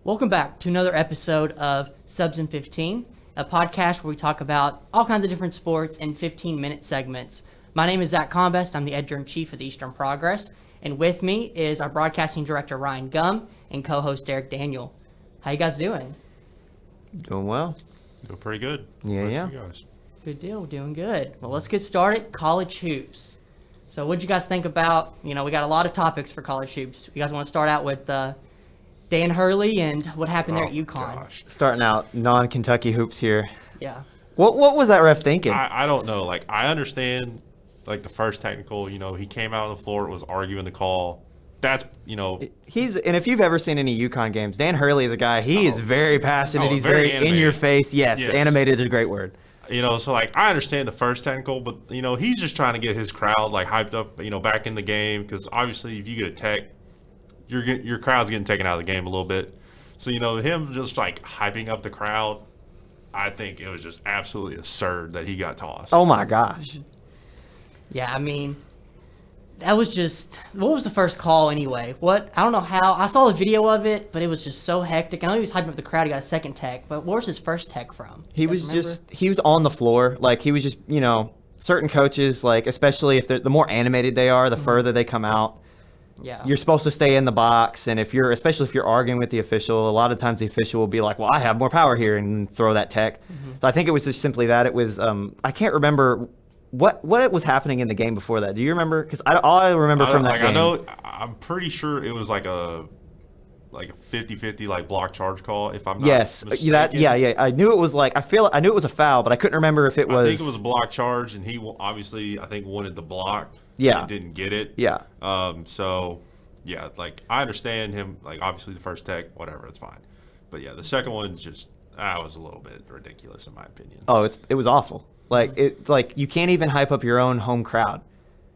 Welcome back to another episode of Subs in 15, a podcast where we talk about all kinds of different sports in 15-minute segments. My name is Zach Combest. I'm the editor-in-chief of the Eastern Progress, and with me is our broadcasting director, Ryan Gumm, and co-host Derek Daniel. How you guys doing? Doing well. Doing pretty good. Yeah. You guys? Good deal. Doing good. Well, let's get started. College hoops. So what'd you guys think about, we got a lot of topics for college hoops. You guys want to start out with Dan Hurley and what happened there at UConn? Gosh. Starting out non-Kentucky hoops here. Yeah. What was that ref thinking? I don't know. Like, I understand, like, the first technical, he came out on the floor, was arguing the call. That's, and if you've ever seen any UConn games, Dan Hurley is a guy, he is very passionate. He's very in your face. Yes, animated is a great word. So, like, I understand the first technical, but, he's just trying to get his crowd, like, hyped up, back in the game. Because, obviously, if you get a tech, your crowd's getting taken out of the game a little bit. So, him just, like, hyping up the crowd, I think it was just absolutely absurd that he got tossed. Oh, my gosh. Yeah, that was just, what was the first call anyway? I don't know how, I saw the video of it, but it was just so hectic. I know he was hyping up the crowd, he got a second tech, but where was his first tech from? He was on the floor. Like, he was just, certain coaches, like, especially if the more animated they are, the further they come out. Yeah. You're supposed to stay in the box, and especially if you're arguing with the official, a lot of times the official will be like, well, I have more power here, and throw that tech. Mm-hmm. So I think it was just simply that. It was, I can't remember what was happening in the game before that. Do you remember? Because all I remember from that game. I'm pretty sure it was like a 50-50 like block charge call, if I'm not mistaken. I knew it was I knew it was a foul, but I couldn't remember if it was. I think it was a block charge, and he obviously, I think, wanted the block. Yeah. And didn't get it. Yeah. So, yeah, like, I understand him, like, obviously the first tech, whatever, it's fine. But, yeah, the second one just, was a little bit ridiculous in my opinion. Oh, it was awful. Like, you can't even hype up your own home crowd.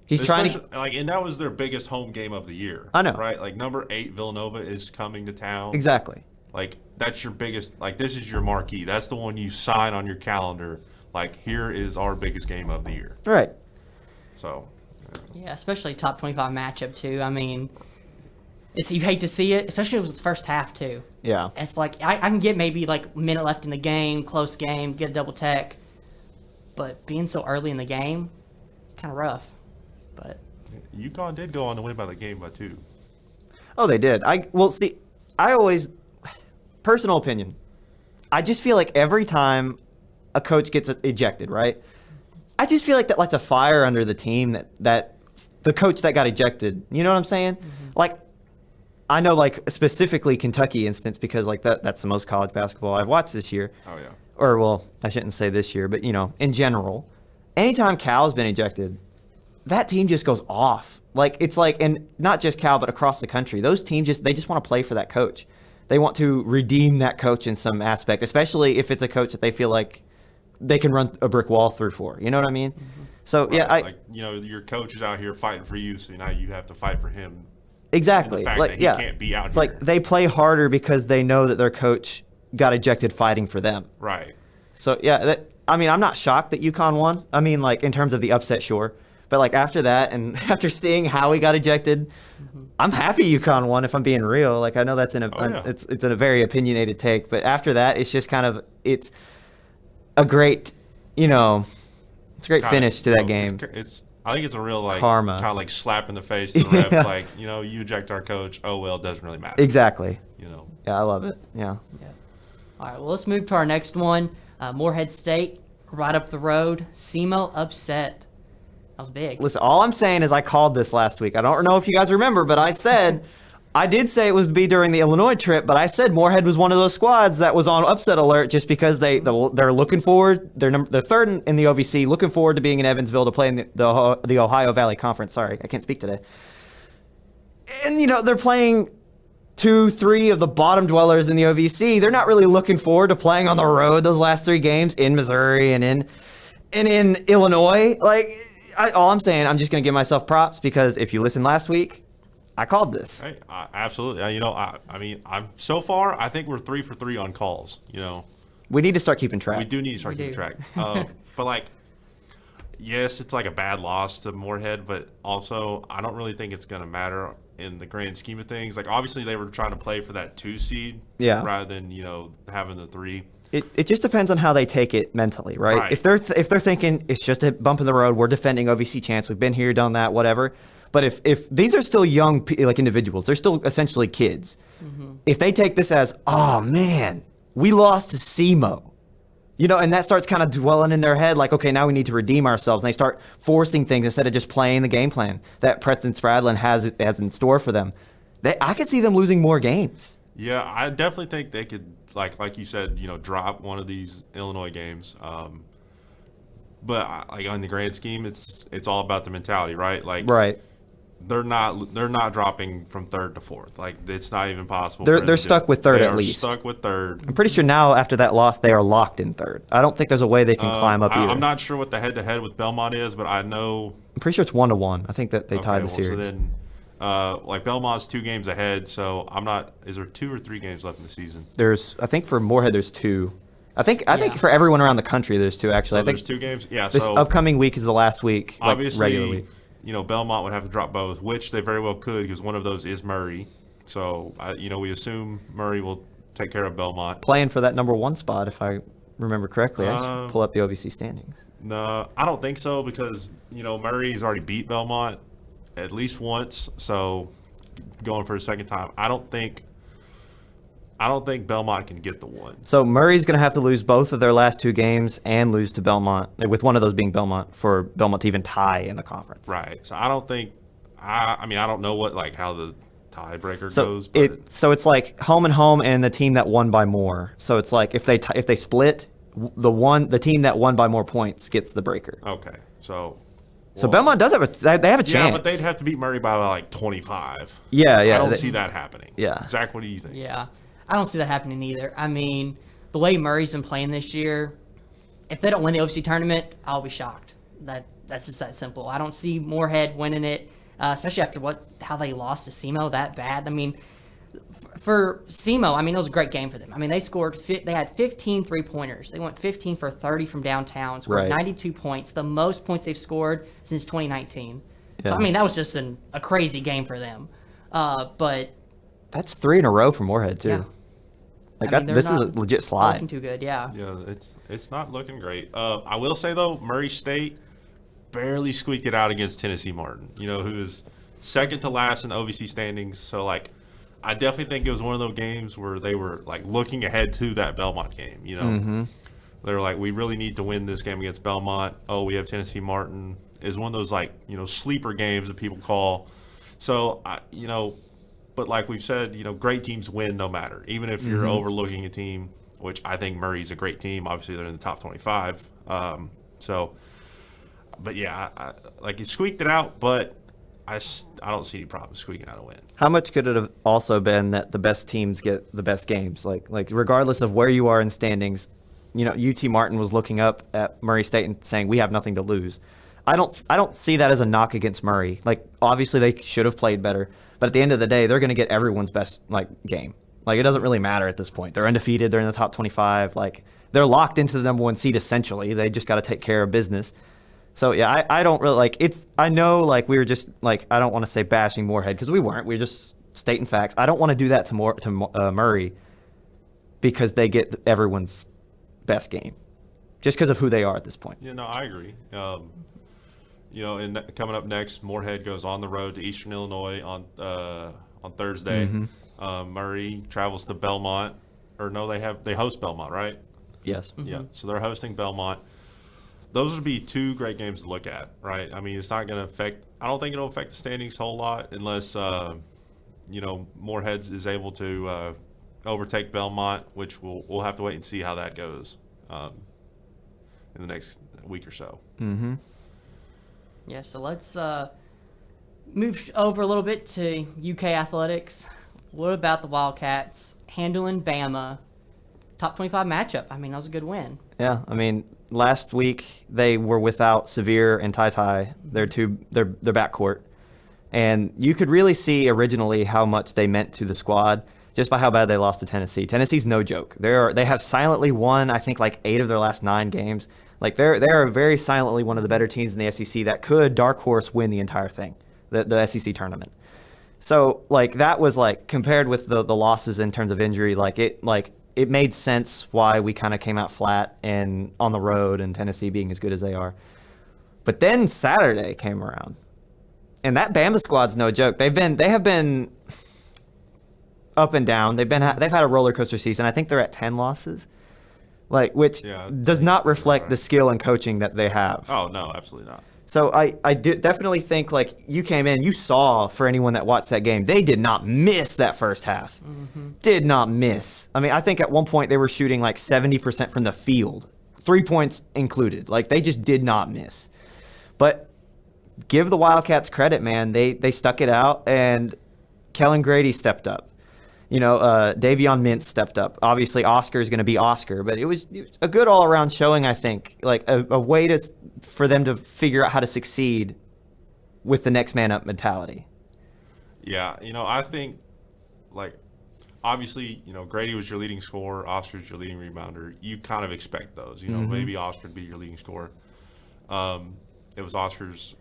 He's trying to, and that was their biggest home game of the year. I know. Right? Like, number 8 Villanova is coming to town. Exactly. Like, that's your biggest, like, this is your marquee. That's the one you sign on your calendar. Like, here is our biggest game of the year. Right. So. Yeah, especially top 25 matchup too. You hate to see it, especially if it was the first half too. Yeah. It's like I can get maybe like a minute left in the game, close game, get a double tech, but being so early in the game, kind of rough. But UConn did go on to win by the game by 2. Oh, they did. Personal opinion, I just feel like every time a coach gets ejected, right? I just feel like that lights a fire under the team that the coach that got ejected. You know what I'm saying? Mm-hmm. Like, I know, like, specifically Kentucky instance because, like, that's the most college basketball I've watched this year. Oh, yeah. Or, well, I shouldn't say this year, but, in general, anytime Cal's been ejected, that team just goes off. Like, it's like, and not just Cal, but across the country, those teams they just want to play for that coach. They want to redeem that coach in some aspect, especially if it's a coach that they feel like they can run a brick wall through for. You know what I mean? Mm-hmm. So, right. Your coach is out here fighting for you, so now you have to fight for him. Exactly. The fact that he can't be out it's here. Like they play harder because they know that their coach got ejected fighting for them. Right. So, yeah, I'm not shocked that UConn won. Like, in terms of the upset, sure. But, like, after that and after seeing how he got ejected, I'm happy UConn won, if I'm being real. Like, I know that's it's in a very opinionated take. But after that, it's just kind of – it's a great – it's a great finish to that game. I think it's a real, like, karma. Kind of like slap in the face to the refs. Yeah. Like, you eject our coach. Oh, well, it doesn't really matter. Exactly. Yeah, I love it. Yeah. All right, well, let's move to our next one. Morehead State, right up the road. SEMO upset. That was big. Listen, all I'm saying is I called this last week. I don't know if you guys remember, but I did say it was be during the Illinois trip, but I said Morehead was one of those squads that was on upset alert just because they're looking forward. They're third in the OVC, looking forward to being in Evansville to play in the Ohio Valley Conference. Sorry, I can't speak today. And they're playing 2-3 of the bottom dwellers in the OVC. They're not really looking forward to playing on the road those last 3 games in Missouri and in Illinois. Like, all I'm saying, I'm just going to give myself props because if you listened last week, I called this. Hey, absolutely. I'm so far, I think we're 3 for 3 on calls. We need to start keeping track. We do need to start keeping track. But, like, yes, it's like a bad loss to Morehead, but also I don't really think it's going to matter in the grand scheme of things. Like, obviously, they were trying to play for that 2 seed rather than, having the 3. It just depends on how they take it mentally, right? Right. If they're thinking it's just a bump in the road, we're defending OVC chance, we've been here, done that, whatever. But if these are still young like individuals, they're still essentially kids. Mm-hmm. If they take this as, oh man, we lost to SEMO, and that starts kind of dwelling in their head, like, okay, now we need to redeem ourselves, and they start forcing things instead of just playing the game plan that Preston Spradlin has in store for them. I could see them losing more games. Yeah, I definitely think they could, like you said, drop one of these Illinois games. But like on the grand scheme, it's all about the mentality, right? Like, right. They're not dropping from 3rd to 4th. Like, it's not even possible. They're stuck with 3rd at least. Stuck with 3rd. I'm pretty sure now after that loss they are locked in 3rd. I don't think there's a way they can climb up either. I'm not sure what the head-to-head with Belmont is, but I know. I'm pretty sure it's 1-1. I think that they tied the series. So then, like, Belmont's 2 games ahead. So I'm not. Is there 2 or 3 games left in the season? I think for Morehead there's 2. I think for everyone around the country there's 2 actually. So I think there's 2 games. Yeah. This upcoming week is the last week. Obviously, regular week. Belmont would have to drop both, which they very well could because one of those is Murray. So, we assume Murray will take care of Belmont. Playing for that number 1 spot, if I remember correctly. I should pull up the OVC standings. No, I don't think so because, Murray's already beat Belmont at least once. So, going for a second time, I don't think Belmont can get the 1. So Murray's going to have to lose both of their last 2 games and lose to Belmont, with one of those being Belmont, for Belmont to even tie in the conference. Right. So I don't think I don't know how the tiebreaker goes. But so it's like home and the team that won by more. So it's like if they split, the team that won by more points gets the breaker. Okay. So Belmont does have they have a chance. Yeah, but they'd have to beat Murray by like 25. Yeah. I don't see that happening. Yeah. Zach, what do you think? Yeah. I don't see that happening either. I mean, the way Murray's been playing this year, if they don't win the OVC tournament, I'll be shocked. That's just that simple. I don't see Morehead winning it, especially after how they lost to SEMO that bad. I mean, for SEMO, it was a great game for them. They had 15 3-pointers. They went 15 for 30 from downtown, scored 92 points, the most points they've scored since 2019. Yeah. So, that was just a crazy game for them. But that's 3 in a row for Morehead too. Yeah. This is a legit slide. Looking too good, yeah. Yeah, it's not looking great. I will say though, Murray State barely squeaked it out against Tennessee Martin. Who is second to last in the OVC standings. So I definitely think it was one of those games where they were looking ahead to that Belmont game. Mm-hmm. They were like, we really need to win this game against Belmont. Oh, we have Tennessee Martin. Is one of those sleeper games that people call. So But like we've said, great teams win no matter. Even if you're overlooking a team, which I think Murray's a great team. Obviously, they're in the top 25. But yeah, he squeaked it out, but I don't see any problem squeaking out a win. How much could it have also been that the best teams get the best games? Like regardless of where you are in standings, UT Martin was looking up at Murray State and saying, we have nothing to lose. I don't see that as a knock against Murray. Obviously they should have played better. But at the end of the day, they're going to get everyone's best game. It doesn't really matter at this point. They're undefeated. They're in the top 25. They're locked into the number 1 seed essentially. They just got to take care of business. So yeah, I don't really I know we were just I don't want to say bashing Morehead because we weren't. We were just stating facts. I don't want to do that to Murray because they get everyone's best game just because of who they are at this point. Yeah, no, I agree. And coming up next, Morehead goes on the road to Eastern Illinois on Thursday. Mm-hmm. Murray travels to Belmont, or no, they host Belmont, right? Yes. Mm-hmm. Yeah. So they're hosting Belmont. Those would be 2 great games to look at, right? It's not going to affect. I don't think it'll affect the standings a whole lot unless Morehead is able to overtake Belmont, which we'll have to wait and see how that goes in the next week or so. Mm-hmm. Yeah, so let's move over a little bit to UK athletics. What about the Wildcats handling Bama? Top 25 matchup. That was a good win. Yeah, last week they were without Severe and Tai, their backcourt, and you could really see originally how much they meant to the squad just by how bad they lost to Tennessee. Tennessee's no joke. They have silently won, I think, 8 of their last 9 games. They're very silently one of the better teams in the SEC that could dark horse win the entire thing, the SEC tournament. So like that was like compared with the losses in terms of injury, it made sense why we kind of came out flat and on the road and Tennessee being as good as they are. But then Saturday came around, and that Bama squad's no joke. They have been up and down. They've had a roller coaster season. I think they're at 10 losses, which does not reflect the skill and coaching that they have. Oh no, absolutely not. So I definitely think like you came in, you saw for anyone that watched that game, they did not miss that first half. Mm-hmm. Did not miss. I mean, I think at one point they were shooting like 70% from the field, 3 points included. Like they just did not miss. But give the Wildcats credit, man. They stuck it out, and Kellen Grady stepped up. Davion Mintz stepped up. Obviously, Oscar is going to be Oscar, but it was a good all-around showing, I think. Like a way for them to figure out how to succeed with the next man up mentality. Yeah, I think, obviously, Grady was your leading scorer, Oscar's your leading rebounder. You kind of expect those. Maybe Oscar would be your leading scorer. It was Oscar's.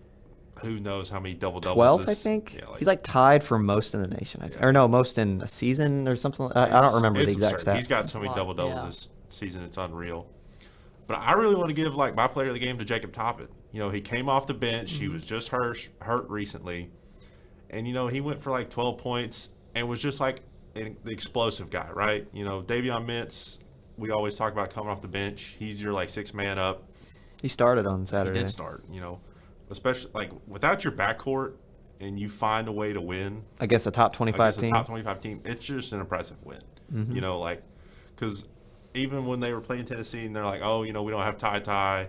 Who knows how many double-doubles? 12, I think. Yeah, he's tied for most in the nation. Or no, most in a season or something. I don't remember the exact stat. He's got so many double-doubles this season, it's unreal. But I really want to give my player of the game to Jacob Toppin. He came off the bench. Mm-hmm. He was just hurt recently. And, he went for 12 points and was just the explosive guy, right? Davion Mintz, we always talk about coming off the bench. He's your sixth man up. He started on Saturday. He did start, especially without your backcourt and you find a way to win against a top 25 team. It's just an impressive win. Mm-hmm. Because even when they were playing Tennessee and they're we don't have Ty,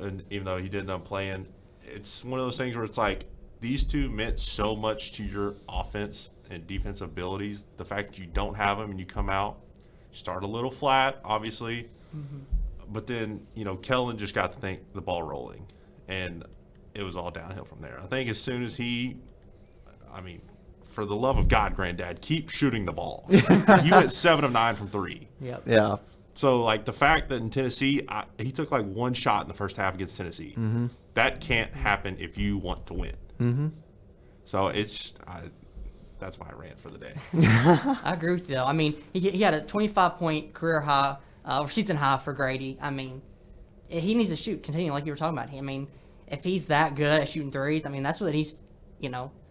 and even though he did end up playing, it's one of those things where it's these two meant so much to your offense and defensive abilities. The fact that you don't have them and you come out, start a little flat, obviously, mm-hmm. but then Kellen just got the ball rolling. And it was all downhill from there. I think as soon as for the love of God, Granddad, keep shooting the ball. You went 7 of 9 from 3. Yep. Yeah. So, the fact that in Tennessee, he took, 1 shot in the first half against Tennessee. Mm-hmm. That can't happen if you want to win. Mm-hmm. So, that's my rant for the day. I agree with you, though. I mean, he had a 25-point career high or season high for Grady. I mean, he needs to continue like you were talking about. If he's that good at shooting threes, that's what he's,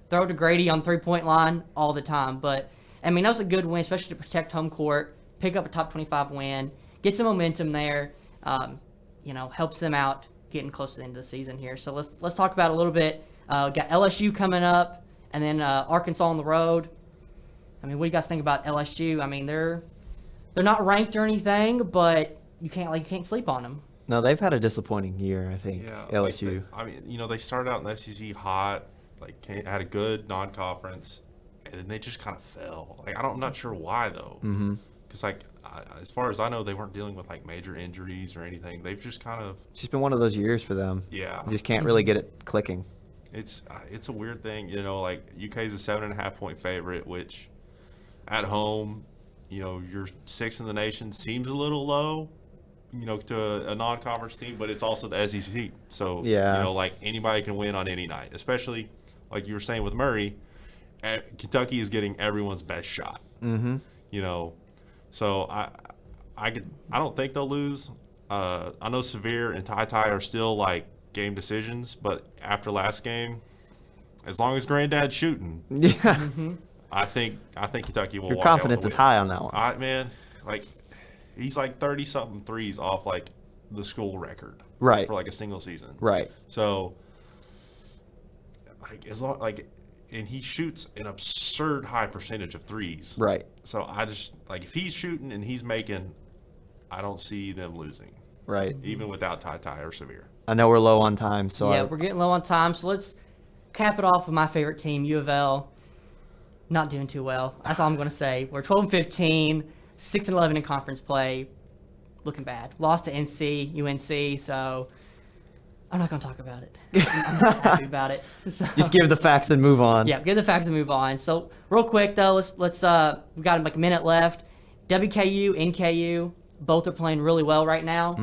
throw to Grady on 3-point line all the time. But, that was a good win, especially to protect home court, pick up a top 25 win, get some momentum there, helps them out getting close to the end of the season here. So let's talk about it a little bit. Got LSU coming up, and then Arkansas on the road. What do you guys think about LSU? They're not ranked or anything, but you can't sleep on them. No, they've had a disappointing year, I think, LSU. They started out in the SEC hot, had a good non-conference, and then they just kind of fell. I'm not sure why, though. Because, as far as I know, they weren't dealing with, major injuries or anything. They've just kind of... It's just been one of those years for them. Yeah. You just can't really get it clicking. It's a weird thing, UK's a 7.5-point favorite, which at home, you're 6th in the nation, seems a little low. To a non-conference team, but it's also the SEC. So, anybody can win on any night, especially like you were saying with Murray. Kentucky is getting everyone's best shot. Mm-hmm. So I don't think they'll lose. I know Severe and Ty are still game decisions, but after last game, as long as Granddad's shooting, I think Kentucky will. Your walk confidence out with is high on that one. He's 30-something threes off the school record, right, for a single season, right. So as long and he shoots an absurd high percentage of threes, right. So I just if he's shooting and he's making, I don't see them losing, right, even without Ty or Severe. I know we're low on time, so we're getting low on time, so let's cap it off with my favorite team, U of L. Not doing too well. That's all I'm going to say. We're 12-15. 6-11 in conference play, looking bad. Lost to UNC, so I'm not going to talk about it. I'm not happy about it. So, just give the facts and move on. Yeah, give the facts and move on. So real quick though, let's we got a minute left. WKU, NKU, Both are playing really well right now.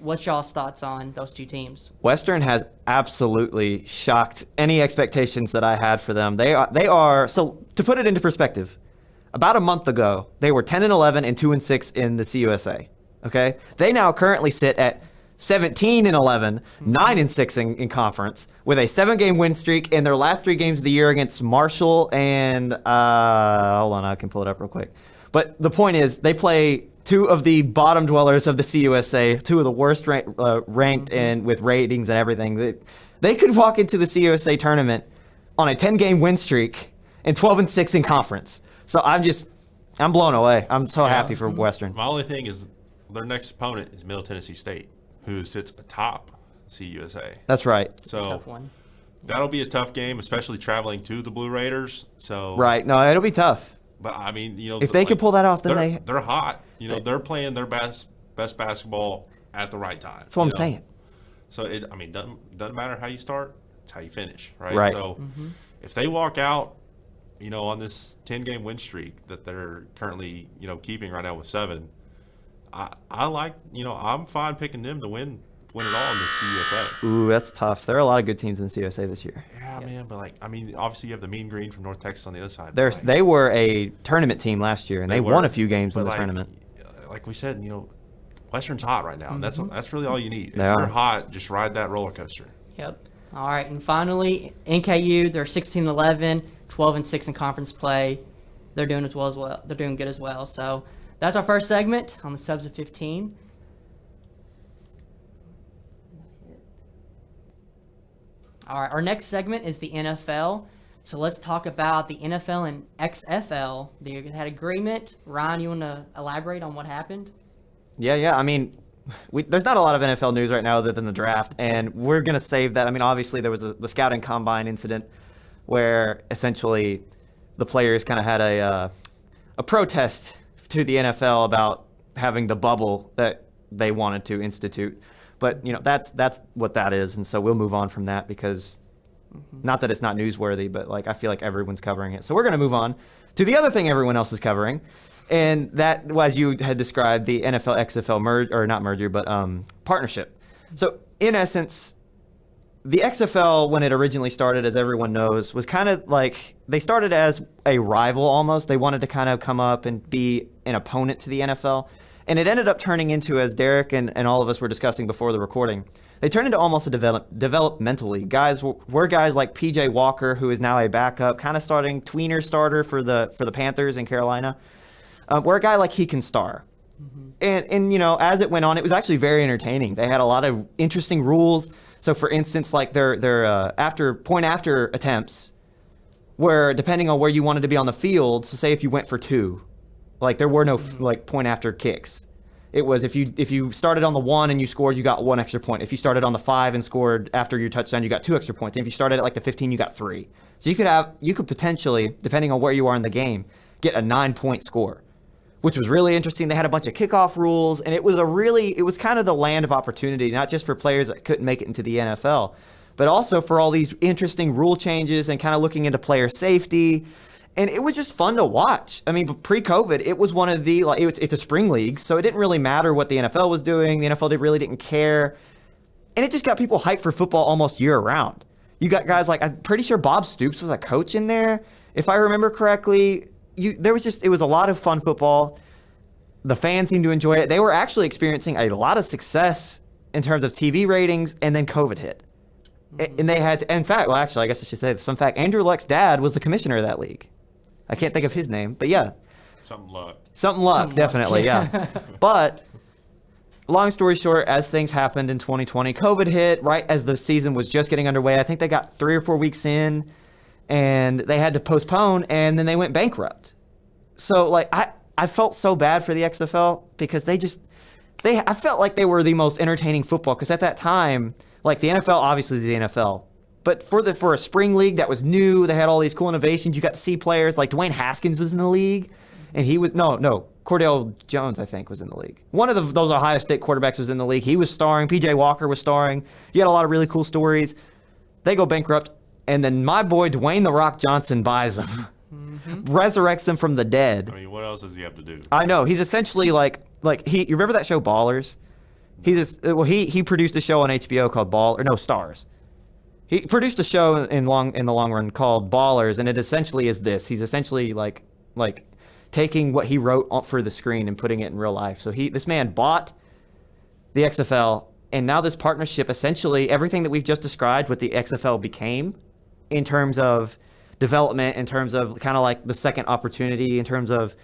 What's y'all's thoughts on those two teams? Western has absolutely shocked any expectations that I had for them. They are so to put it into perspective, about a month ago, they were 10-11 and 2-6 in the CUSA. Okay? They now currently sit at 17-11, 9-6 in conference, with a 7-game win streak in their last 3 games of the year against Marshall and hold on, I can pull it up real quick. But the point is, they play 2 of the bottom dwellers of the CUSA, 2 of the worst ranked and with ratings and everything. They could walk into the CUSA tournament on a 10-game win streak and 12-6 in conference. So I'm blown away. I'm so happy for Western. My only thing is their next opponent is Middle Tennessee State, who sits atop CUSA. That's right. So Tough one. that'll be a tough game, especially traveling to the Blue Raiders. So Right. No, it'll be tough. But I mean, If they could pull that off, then they're hot. They're playing their best basketball at the right time. That's what I'm saying. So doesn't matter how you start, it's how you finish, right? Right. So if they walk out, on this 10-game win streak that they're currently, keeping right now with 7, I like, I'm fine picking them to win it all in the CUSA. Ooh, that's tough. There are a lot of good teams in the CUSA this year. Yeah, man, but obviously you have the Mean Green from North Texas on the other side. They were a tournament team last year, and they won a few games in the But tournament. Like we said, Western's hot right now, and that's really all you need. If They you're are. hot, just ride that roller coaster. Yep. All right, and finally, NKU, they're 16-11, 12-6 in conference play. They're doing as well as well. They're doing good as well. So that's our first segment on the Subs of 15. All right, our next segment is the NFL. So let's talk about the NFL and XFL. They had agreement. Ryan, you want to elaborate on what happened? Yeah. I mean, there's not a lot of NFL news right now other than the draft, and we're going to save that. I mean, obviously there was the scouting combine incident where essentially the players kind of had a protest to the NFL about having the bubble that they wanted to institute. But, that's what that is, and so we'll move on from that because not that it's not newsworthy, but I feel like everyone's covering it. So we're going to move on to the other thing everyone else is covering, and that, as you had described, the NFL XFL partnership. So in essence, the XFL, when it originally started, as everyone knows, was kind of they started as a rival almost. They wanted to kind of come up and be an opponent to the NFL. And it ended up turning into, as Derek and all of us were discussing before the recording, they turned into almost a developmental league. Guys were guys like PJ Walker, who is now a backup, kind of tweener starter for the Panthers in Carolina. Where a guy like he can star. And as it went on, it was actually very entertaining. They had a lot of interesting rules. So for instance, their after attempts, where depending on where you wanted to be on the field, so say if you went for 2, there were no point after kicks. It was if you started on the 1 and you scored, you got 1 extra point. If you started on the 5 and scored after your touchdown, you got 2 extra points. And if you started at the 15, you got 3. So you could potentially, depending on where you are in the game, get a 9-point score, which was really interesting. They had a bunch of kickoff rules, and it was kind of the land of opportunity, not just for players that couldn't make it into the NFL, but also for all these interesting rule changes and kind of looking into player safety. And it was just fun to watch. I mean, pre-COVID, it was one of the, it's a spring league, so it didn't really matter what the NFL was doing. The NFL really didn't care. And it just got people hyped for football almost year-round. You got guys I'm pretty sure Bob Stoops was a coach in there, if I remember correctly. It was a lot of fun football. The fans seemed to enjoy it. They were actually experiencing a lot of success in terms of TV ratings, and then COVID hit. And they had to, in fact, I guess I should say this. In fact, Andrew Luck's dad was the commissioner of that league. I can't think of his name, but yeah. Something luck, definitely, yeah. But long story short, as things happened in 2020, COVID hit right as the season was just getting underway. I think they got 3 or 4 weeks in, and they had to postpone, and then they went bankrupt. So, I felt so bad for the XFL because I felt like they were the most entertaining football because at that time, the NFL obviously is the NFL. But for a spring league that was new, they had all these cool innovations. You got to see players like Dwayne Haskins was in the league, and he was Cordell Jones, I think, was in the league. One of those Ohio State quarterbacks was in the league. He was starring. PJ Walker was starring. You had a lot of really cool stories. They go bankrupt, and then my boy Dwayne "The Rock" Johnson buys them, resurrects them from the dead. I mean, what else does he have to do? I know. He's essentially you remember that show Ballers? He produced a show on HBO called Stars. He produced a show in the long run called Ballers, and it essentially is this. He's essentially like taking what he wrote for the screen and putting it in real life. So this man bought the XFL, and now this partnership, essentially everything that we've just described what the XFL became in terms of development, in terms of kind of like the second opportunity, in terms of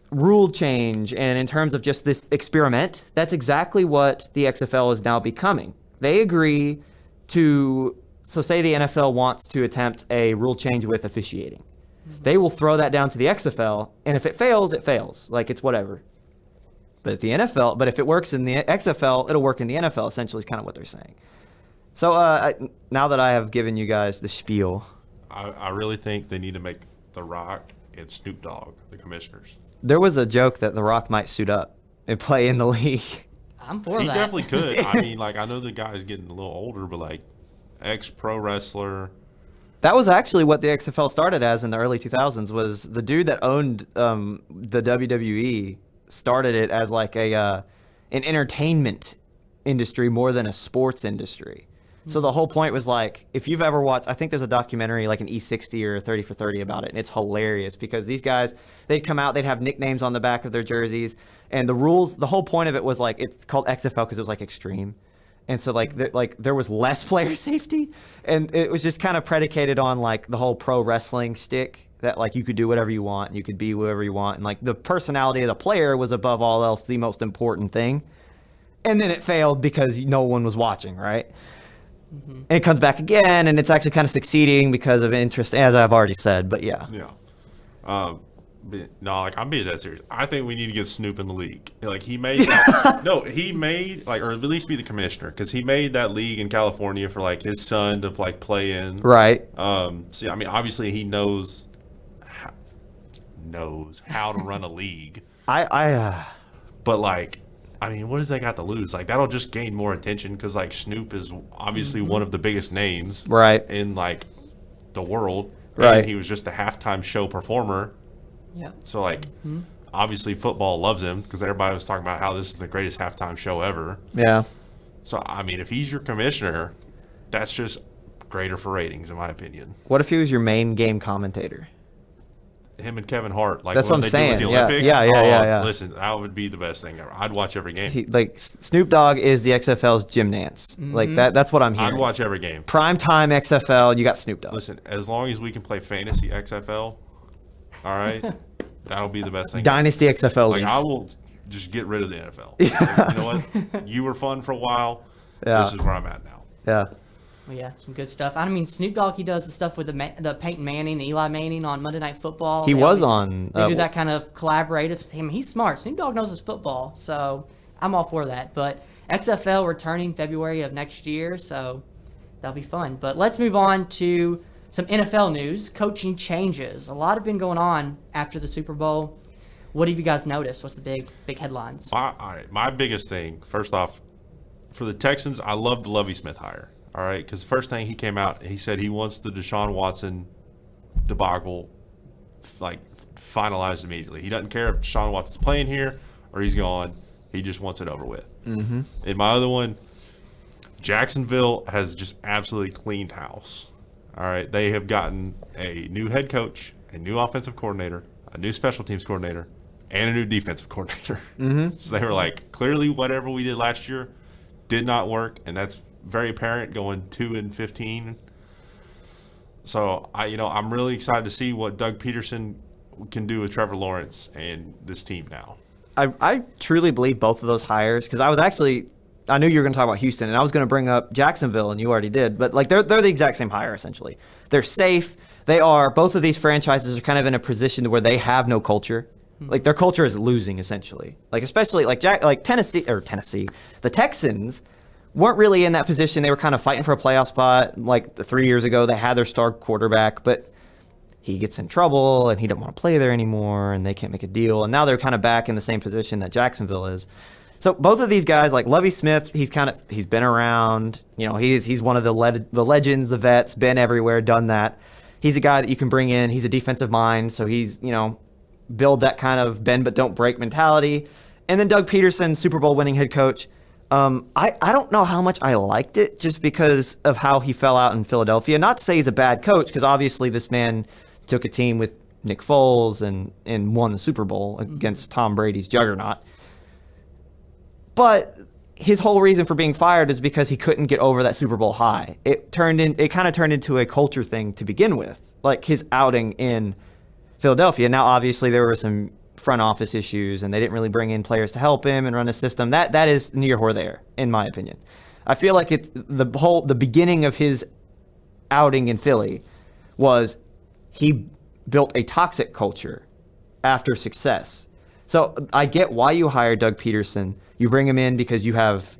rule change, and in terms of just this experiment, that's exactly what the XFL is now becoming. They agree so say the NFL wants to attempt a rule change with officiating. They will throw that down to the XFL, and if it fails, it fails. Like, it's whatever. But if it works in the XFL, it'll work in the NFL, essentially is kind of what they're saying. So now that I have given you guys the spiel. I really think they need to make The Rock and Snoop Dogg the commissioners. There was a joke that The Rock might suit up and play in the league. I'm for He that. definitely could. I mean, like, I know the guy's getting a little older, but like, ex-pro wrestler. That was actually what the XFL started as in the early 2000s. Was the dude that owned the WWE started it as like an entertainment industry more than a sports industry. So the whole point was like, if you've ever watched, I think there's a documentary like an E60 or 30 for 30 about it, and it's hilarious because these guys, they'd come out, they'd have nicknames on the back of their jerseys, and the whole point of it was like, it's called XFL because it was like extreme. And so there was less player safety, and it was just kind of predicated on like the whole pro wrestling stick that like you could do whatever you want and you could be whoever you want, and like the personality of the player was above all else the most important thing. And then it failed because no one was watching, right? And it comes back again, and it's actually kind of succeeding because of interest, as I've already said. But yeah. But no, like, I'm being dead serious. I think we need to get Snoop in the league. Like, he made like, or at least be the commissioner, because he made that league in California for like his son to like play in. Right. So I mean, obviously he knows how to run a league. But like, I mean, what does that got to lose? Like, that'll just gain more attention because like Snoop is obviously one of the biggest names in like the world. Right. And he was just the halftime show performer. Yeah. So like, obviously football loves him because everybody was talking about how this is the greatest halftime show ever. Yeah. So I mean, if he's your commissioner, that's just greater for ratings, in my opinion. What if he was your main game commentator? Him and Kevin Hart, like, that's what I'm they saying. do with the Olympics. Yeah. Listen, that would be the best thing ever. I'd watch every game. Snoop Dogg is the XFL's Jim Nance. Like that's what I'm hearing. I'd watch every game. Prime time XFL, you got Snoop Dogg. Listen, as long as we can play fantasy XFL, all right, that'll be the best thing. Dynasty XFL Like, leagues. I will just get rid of the NFL. Like, you know what? You were fun for a while. Yeah. This is where I'm at now. Yeah. Well, yeah, some good stuff. I mean, Snoop Dogg, he does the stuff with the Peyton Manning, Eli Manning on Monday Night Football. He was on. They do that kind of collaborative. I mean, he's smart. Snoop Dogg knows his football, so I'm all for that. But XFL returning February of next year, so that'll be fun. But let's move on to some NFL news. Coaching changes. A lot have been going on after the Super Bowl. What have you guys noticed? What's the big headlines? All right, my biggest thing, first off, for the Texans, I love the Lovie Smith hire. All right, because the first thing he came out, he said he wants the Deshaun Watson debacle like finalized immediately. He doesn't care if Deshaun Watson's playing here or he's gone. He just wants it over with. And my other one, Jacksonville has just absolutely cleaned house. All right, they have gotten a new head coach, a new offensive coordinator, a new special teams coordinator, and a new defensive coordinator. So they were like, clearly whatever we did last year did not work, and that's very apparent going 2-15. So I'm really excited to see what Doug Peterson can do with Trevor Lawrence and this team now. I truly believe both of those hires, because I knew you were going to talk about Houston, and I was going to bring up Jacksonville, and you already did. But like they're the exact same hire essentially. They're safe. Both of these franchises are kind of in a position where they have no culture. Like their culture is losing essentially. Like especially like Tennessee, the Texans weren't really in that position. They were kind of fighting for a playoff spot. Like 3 years ago, they had their star quarterback, but he gets in trouble and he didn't want to play there anymore, and they can't make a deal. And now they're kind of back in the same position that Jacksonville is. So both of these guys, like Lovie Smith, he's been around. He's one of the legends, the vets, been everywhere, done that. He's a guy that you can bring in. He's a defensive mind, so he's build that kind of bend but don't break mentality. And then Doug Peterson, Super Bowl winning head coach. I don't know how much I liked it just because of how he fell out in Philadelphia. Not to say he's a bad coach, because obviously this man took a team with Nick Foles and won the Super Bowl against Tom Brady's juggernaut. But his whole reason for being fired is because he couldn't get over that Super Bowl high. It kind of turned into a culture thing to begin with, like his outing in Philadelphia. Now, obviously, there were some front office issues, and they didn't really bring in players to help him and run a system. That is near or there, in my opinion. I feel like the beginning of his outing in Philly was he built a toxic culture after success. So I get why you hire Doug Peterson. You bring him in because you have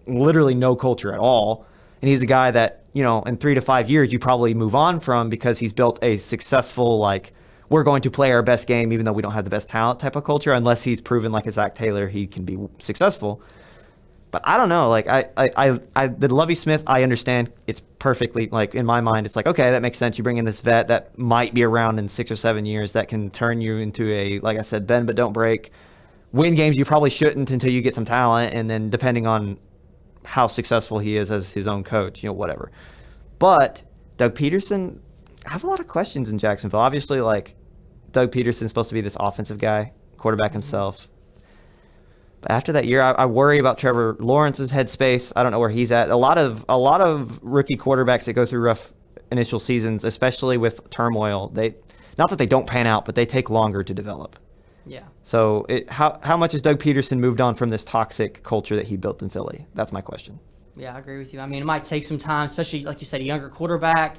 literally no culture at all, and he's a guy that, in 3 to 5 years you probably move on from, because he's built a successful, like, we're going to play our best game even though we don't have the best talent type of culture, unless he's proven like a Zach Taylor he can be successful. But I don't know, like the Lovie Smith, I understand it's perfectly, like, in my mind it's like, okay, that makes sense. You bring in this vet that might be around in 6 or 7 years that can turn you into a, like I said, bend but don't break, win games you probably shouldn't until you get some talent, and then depending on how successful he is as his own coach, whatever. But Doug Peterson, I have a lot of questions in Jacksonville. Obviously, like, Doug Peterson's supposed to be this offensive guy, quarterback himself. But after that year, I worry about Trevor Lawrence's headspace. I don't know where he's at. A lot of rookie quarterbacks that go through rough initial seasons, especially with turmoil, not that they don't pan out, but they take longer to develop. Yeah. So how much has Doug Peterson moved on from this toxic culture that he built in Philly? That's my question. Yeah, I agree with you. I mean, it might take some time, especially, like you said, a younger quarterback,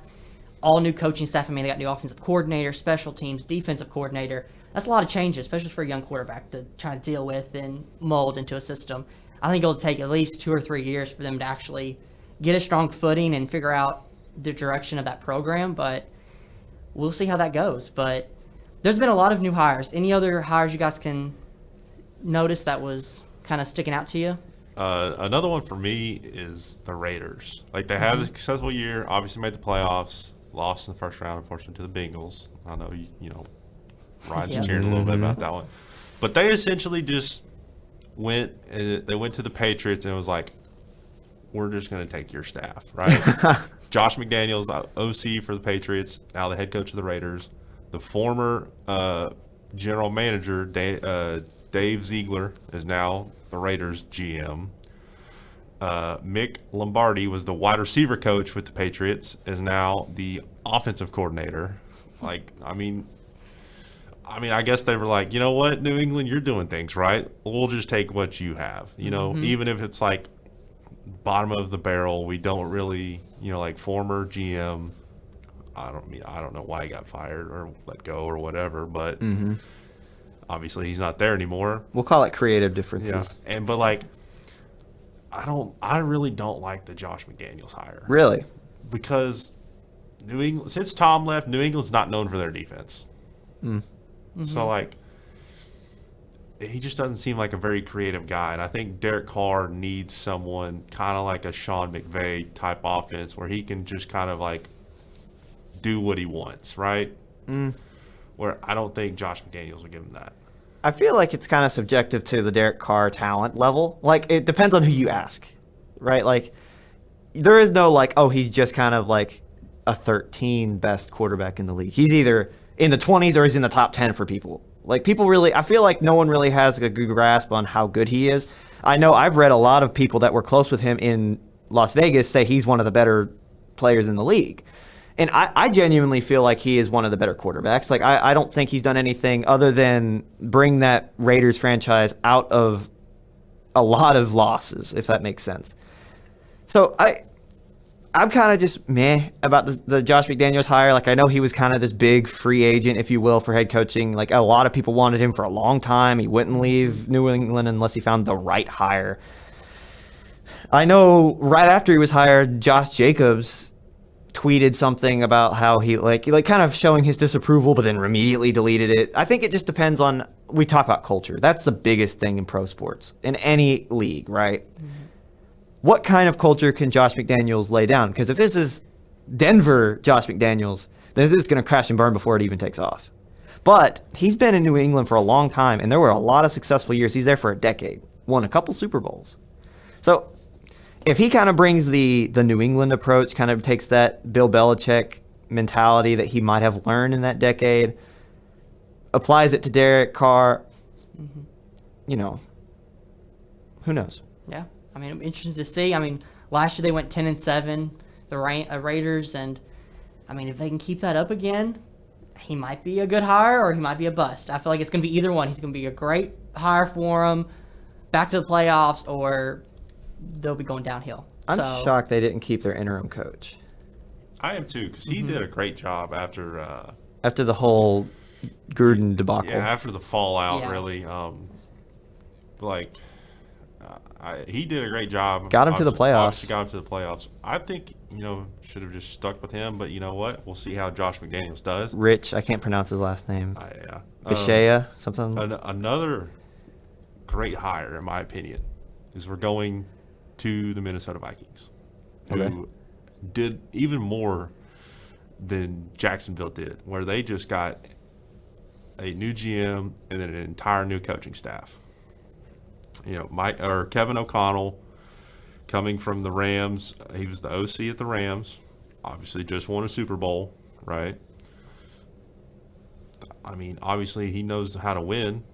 all new coaching staff. I mean, they got new offensive coordinator, special teams, defensive coordinator. That's a lot of changes, especially for a young quarterback to try to deal with and mold into a system. I think it'll take at least 2 or 3 years for them to actually get a strong footing and figure out the direction of that program, but we'll see how that goes. But there's been a lot of new hires. Any other hires you guys can notice that was kind of sticking out to you? Another one for me is the Raiders. Like, they had a successful year, obviously made the playoffs, lost in the first round, unfortunately, to the Bengals. I know, Ryan's cheering a little bit about that one. But they essentially just went to the Patriots and it was like, we're just going to take your staff, right? Josh McDaniels, OC for the Patriots, now the head coach of the Raiders. The former general manager, Dave Ziegler, is now the Raiders GM. Mick Lombardi was the wide receiver coach with the Patriots, is now the offensive coordinator. Like, I mean, I guess they were like, you know what, New England, you're doing things right. We'll just take what you have. Even if it's like bottom of the barrel, we don't really, like former GM. I don't know why he got fired or let go or whatever, but obviously he's not there anymore. We'll call it creative differences. Yeah. But like, I really don't like the Josh McDaniels hire. Really? Because New England, since Tom left, New England's not known for their defense. So like, he just doesn't seem like a very creative guy. And I think Derek Carr needs someone kind of like a Sean McVay type offense where he can just kind of like do what he wants, right? Where I don't think Josh McDaniels would give him that. I feel like it's kind of subjective to the Derek Carr talent level. Like, it depends on who you ask, right? Like, there is no like, oh, he's just kind of like a 13 best quarterback in the league. He's either in the 20s or he's in the top 10 for people. Like, people really, I feel like no one really has a good grasp on how good he is. I know I've read a lot of people that were close with him in Las Vegas say he's one of the better players in the league. And I genuinely feel like he is one of the better quarterbacks. Like, I don't think he's done anything other than bring that Raiders franchise out of a lot of losses, if that makes sense. So I'm kind of just meh about the Josh McDaniels hire. Like, I know he was kind of this big free agent, if you will, for head coaching. Like, a lot of people wanted him for a long time. He wouldn't leave New England unless he found the right hire. I know right after he was hired, Josh Jacobs tweeted something about how he like kind of showing his disapproval, but then immediately deleted it. I think it just depends on, we talk about culture. That's the biggest thing in pro sports, in any league, right? What kind of culture can Josh McDaniels lay down? Because if this is Denver Josh McDaniels, then this is going to crash and burn before it even takes off. But he's been in New England for a long time, and there were a lot of successful years. He's there for a decade, won a couple Super Bowls. So if he kind of brings the New England approach, kind of takes that Bill Belichick mentality that he might have learned in that decade, applies it to Derek Carr, you know, who knows? Yeah, I mean, I'm interested to see. I mean, last year they went 10-7, the Raiders, and I mean, if they can keep that up again, he might be a good hire or he might be a bust. I feel like it's going to be either one. He's going to be a great hire for him, back to the playoffs, or they'll be going downhill. I'm shocked they didn't keep their interim coach. I am too, because he did a great job after the whole Gruden debacle. Yeah, after the fallout, Yeah. really. He did a great job. Got him to the playoffs. Obviously got him to the playoffs. I think, should have just stuck with him, but you know what? We'll see how Josh McDaniels does. Rich, I can't pronounce his last name. Yeah. Bashea, something. Another great hire, in my opinion, is we're going to the Minnesota Vikings, who did even more than Jacksonville did, where they just got a new GM and then an entire new coaching staff. Kevin O'Connell, coming from the Rams, he was the OC at the Rams. Obviously, just won a Super Bowl, right? I mean, obviously, he knows how to win,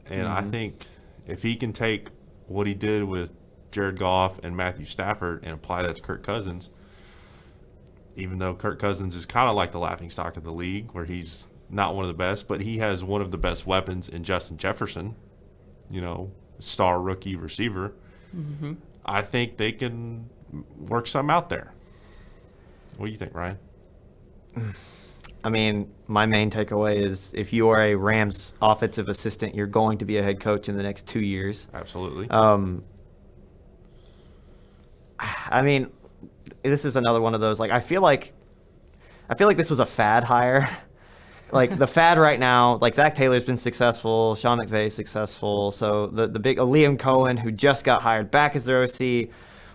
and I think if he can take what he did with Jared Goff and Matthew Stafford and apply that to Kirk Cousins, even though Kirk Cousins is kind of like the laughingstock of the league, where he's not one of the best, but he has one of the best weapons in Justin Jefferson, star rookie receiver. I think they can work some out there. What do you think, Ryan? I mean, my main takeaway is if you are a Rams offensive assistant, you're going to be a head coach in the next 2 years. Absolutely. I mean, this is another one of those, I feel like this was a fad hire. The fad right now, Zach Taylor's been successful, Sean McVay's successful. So the big Liam Cohen, who just got hired back as their OC,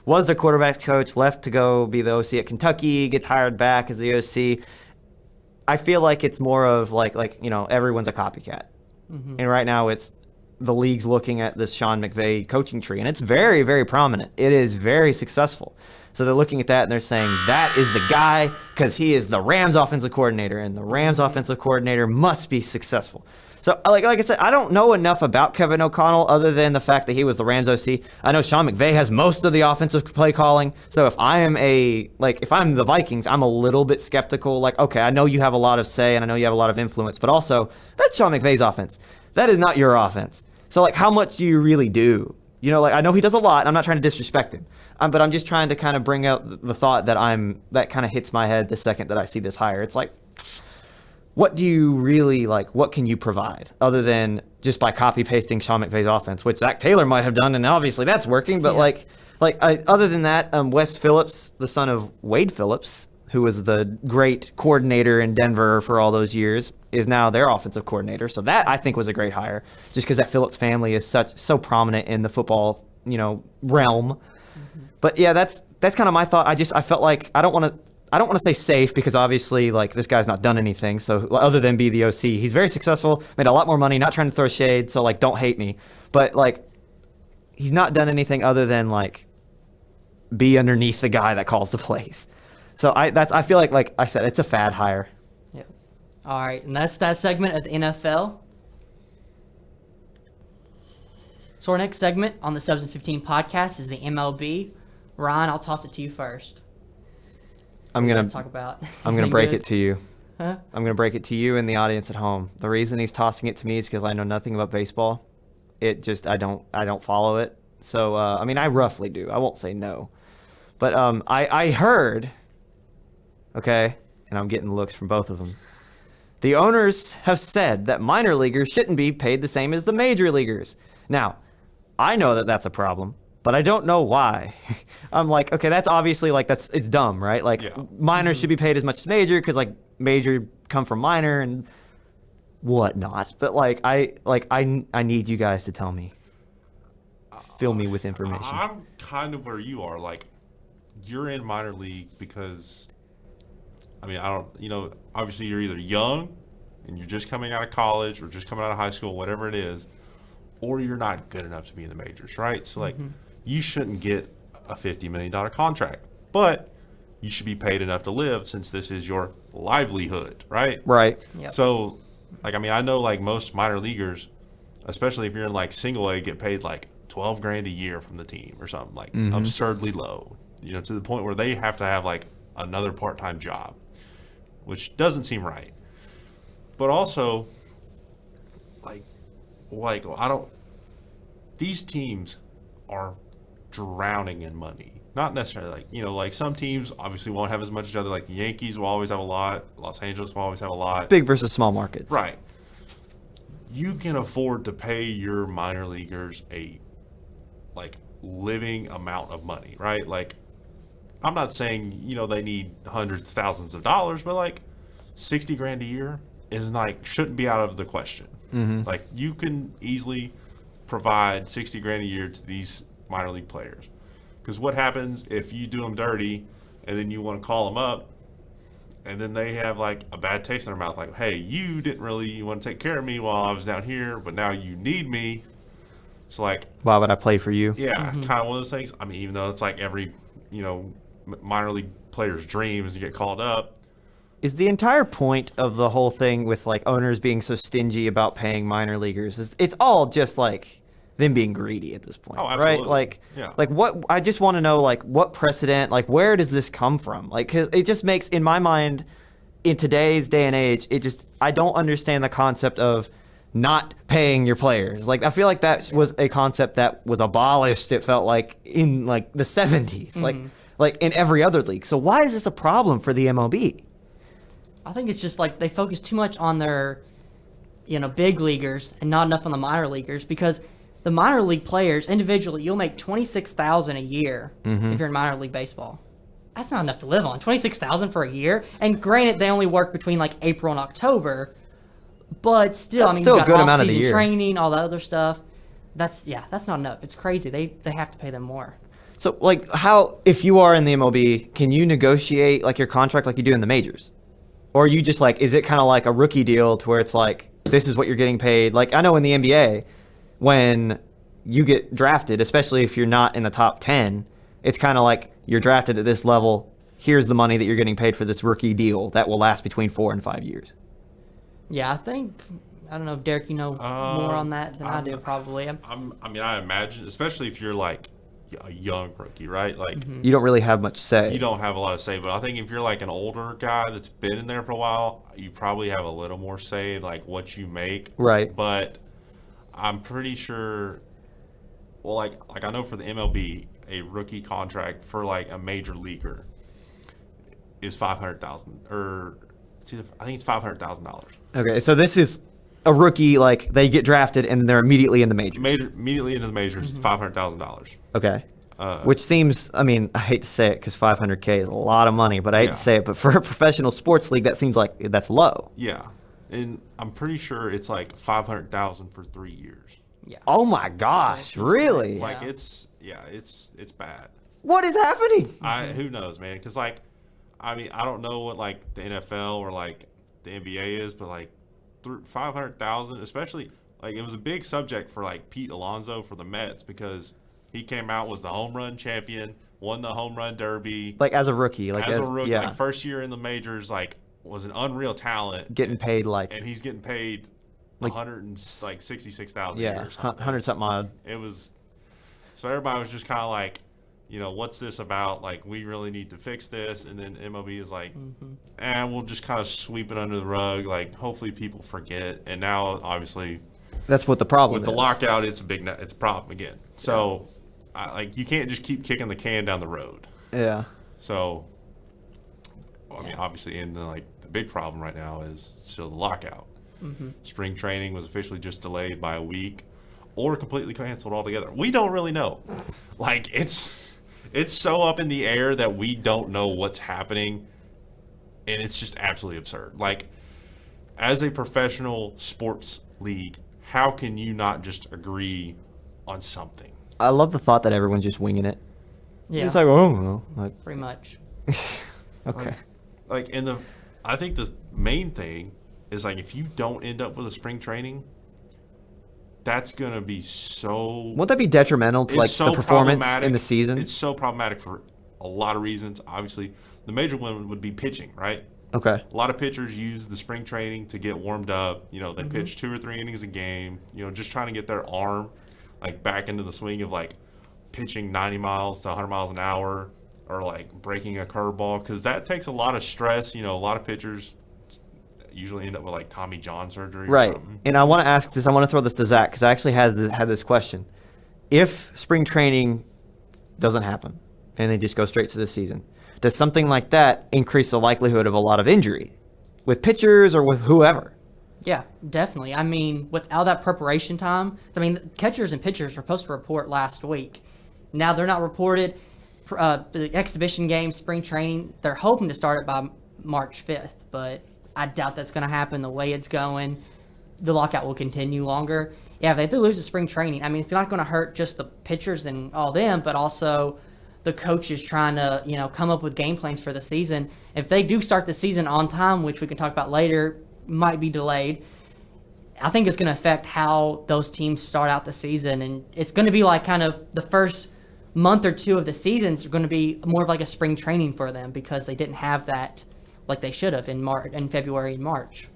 was their quarterback's coach, left to go be the OC at Kentucky, gets hired back as the OC. I feel like it's more of everyone's a copycat. And right now it's the league's looking at this Sean McVay coaching tree, and it's very, very prominent. It is very successful. So they're looking at that and they're saying that is the guy because he is the Rams offensive coordinator, and the Rams offensive coordinator must be successful. So like I said, I don't know enough about Kevin O'Connell other than the fact that he was the Rams OC. I know Sean McVay has most of the offensive play calling. So if I'm the Vikings, I'm a little bit skeptical. Okay, I know you have a lot of say and I know you have a lot of influence, but also that's Sean McVay's offense. That is not your offense. So how much do you really do? I know he does a lot. I'm not trying to disrespect him, but I'm just trying to kind of bring out the thought that kind of hits my head the second that I see this hire. It's what do you really what can you provide other than just by copy pasting Sean McVay's offense, which Zach Taylor might have done, and obviously that's working. But other than that, Wes Phillips, the son of Wade Phillips, who was the great coordinator in Denver for all those years, is now their offensive coordinator. So that I think was a great hire, just because that Phillips family is so prominent in the football realm. But yeah, that's kind of my thought. I felt like I don't want to say safe because obviously this guy's not done anything. So other than be the OC, he's very successful, made a lot more money. Not trying to throw shade, so don't hate me, but he's not done anything other than be underneath the guy that calls the plays. So I feel like I said, it's a fad hire. Yeah. All right, and that's that segment of the NFL. So our next segment on the Subs in 15 podcast is the MLB. Ryan, I'll toss it to you first. I'm gonna talk about. I'm gonna break it to you. Huh? I'm gonna break it to you and the audience at home. The reason he's tossing it to me is because I know nothing about baseball. It just I don't follow it. So I mean I roughly do. I won't say no, but I heard. Okay, and I'm getting looks from both of them. The owners have said that minor leaguers shouldn't be paid the same as the major leaguers. Now, I know that that's a problem, but I don't know why. I'm okay, that's obviously it's dumb, right? Minors should be paid as much as major because major come from minor and whatnot. But I need you guys to tell me, fill me with information. I'm kind of where you are. You're in minor league because, I mean, I don't, obviously you're either young and you're just coming out of college or just coming out of high school, whatever it is, or you're not good enough to be in the majors, right? So, like, you shouldn't get a $50 million contract, but you should be paid enough to live since this is your livelihood, right? Right. Yep. So, like, I mean, I know, like, most minor leaguers, especially if you're in, like, single A, get paid, like, $12,000 a year from the team or something, like, absurdly low, you know, to the point where they have to have, like, another part-time job, which doesn't seem right. But also, like I don't. These teams are drowning in money. Not necessarily like, you know, like some teams obviously won't have as much as other. Like the Yankees will always have a lot. Los Angeles will always have a lot. Big versus small markets. Right. You can afford to pay your minor leaguers a like living amount of money, right? Like, I'm not saying, you know, they need hundreds of thousands of dollars, but like $60,000 a year is like shouldn't be out of the question. Like, you can easily provide $60,000 a year to these minor league players, because what happens if you do them dirty and then you want to call them up and then they have like a bad taste in their mouth, like, hey, you didn't really want to take care of me while I was down here, but now you need me, so like, Why would I play for you? yeah, kind of one of those things. I mean, even though it's like every, you know, minor league player's dream is to get called up. Is the entire point of the whole thing with like owners being so stingy about paying minor leaguers is it's all just like them being greedy at this point, Oh, right? absolutely. Like, Yeah. like what I just want to know, like what precedent, like where does this come from? Like, 'cause it just makes in my mind, in today's day and age, it just I don't understand the concept of not paying your players. Like, I feel like that was a concept that was abolished. It felt like in like the 70s, like in every other league. So why is this a problem for the MLB? I think it's just like they focus too much on their, you know, big leaguers and not enough on the minor leaguers, because the minor league players individually, you'll make $26,000 a year if you're in minor league baseball. That's not enough to live on. $26,000 for a year, and granted, they only work between like April and October, but still, That's I mean, still you've a got good amount of the off-season year. training, all that other stuff. That's not enough. It's crazy. They have to pay them more. So, like, how, if you are in the MLB, can you negotiate, like, your contract like you do in the majors? Or are you just, like, is it kind of like a rookie deal to where it's like, this is what you're getting paid? Like, I know in the NBA, when you get drafted, especially if you're not in the top 10, it's kind of like you're drafted at this level. Here's the money that you're getting paid for this rookie deal that will last between 4 and 5 years. Yeah, I don't know if Derek, you know more on that than I do, probably. I imagine, especially if you're like a young rookie, right? Like, You don't really have much say. you don't have a lot of say, but I think if you're like an older guy that's been in there for a while, you probably have a little more say in like what you make. Right. But I'm pretty sure, well, like I know for the MLB, a rookie contract for like a major leaguer is $500,000, or I think it's $500,000. Okay, so this is a rookie, like, they get drafted and they're immediately in the majors. Immediately into the majors, $500,000. Okay. Which seems, I mean, I hate to say it because $500K is a lot of money, but I hate to say it, but for a professional sports league, that seems like that's low. Yeah, and I'm pretty sure it's like $500,000 for 3 years. Yeah. Oh my gosh, really? Like, Yeah. it's bad. What is happening? Who knows, man? Because like, I mean, I don't know what like the NFL or like the NBA is, but like $500,000, especially like it was a big subject for like Pete Alonso for the Mets, because he came out, was the home run champion, won the home run derby, Like, as a rookie. Like, as a rookie, yeah, like first year in the majors, like was an unreal talent, getting paid like, and he's getting paid Like, 166,000 a yeah, year or something. 100 something odd. It was, so everybody was just kind of like, you know, what's this about? Like, we really need to fix this. And then MLB is like, and we'll just kind of sweep it under the rug. Like, hopefully people forget. And now, obviously, That's what the problem with the is. lockout, it's it's a problem again. So, like, you can't just keep kicking the can down the road. Yeah. So, I mean, obviously, and like the big problem right now is still the lockout. Spring training was officially just delayed by a week, or completely canceled altogether. We don't really know. Like, it's so up in the air that we don't know what's happening, and it's just absolutely absurd. Like, as a professional sports league, how can you not just agree on something? I love the thought that everyone's just winging it. Yeah, It's like, oh, no. Like, pretty much. okay. Like, I think the main thing is like if you don't end up with a spring training, that's gonna be so. Won't that be detrimental to like so the performance problematic. in the season? It's so problematic for a lot of reasons. Obviously, the major one would be pitching, right? Okay. A lot of pitchers use the spring training to get warmed up. They pitch 2 or 3 innings a game. Just trying to get their arm like back into the swing of like pitching 90 miles to 100 miles an hour, or like breaking a curveball, because that takes a lot of stress. A lot of pitchers usually end up with like Tommy John surgery. Right. Or something. And I want to ask this. I want to throw this to Zach because I actually had this question. If spring training doesn't happen and they just go straight to the season, does something like that increase the likelihood of a lot of injury with pitchers or with whoever? Yeah, definitely. I mean, without that preparation time, catchers and pitchers were supposed to report last week. Now they're not reported. The exhibition game, spring training, they're hoping to start it by March 5th, but I doubt that's going to happen the way it's going. The lockout will continue longer. Yeah, if they lose the spring training, it's not going to hurt just the pitchers and all them, but also the coaches trying to, come up with game plans for the season. If they do start the season on time, which we can talk about later, might be delayed, I think it's going to affect how those teams start out the season. And it's going to be like kind of the first month or two of the seasons are going to be more of like a spring training for them because they didn't have that like they should have in February and March.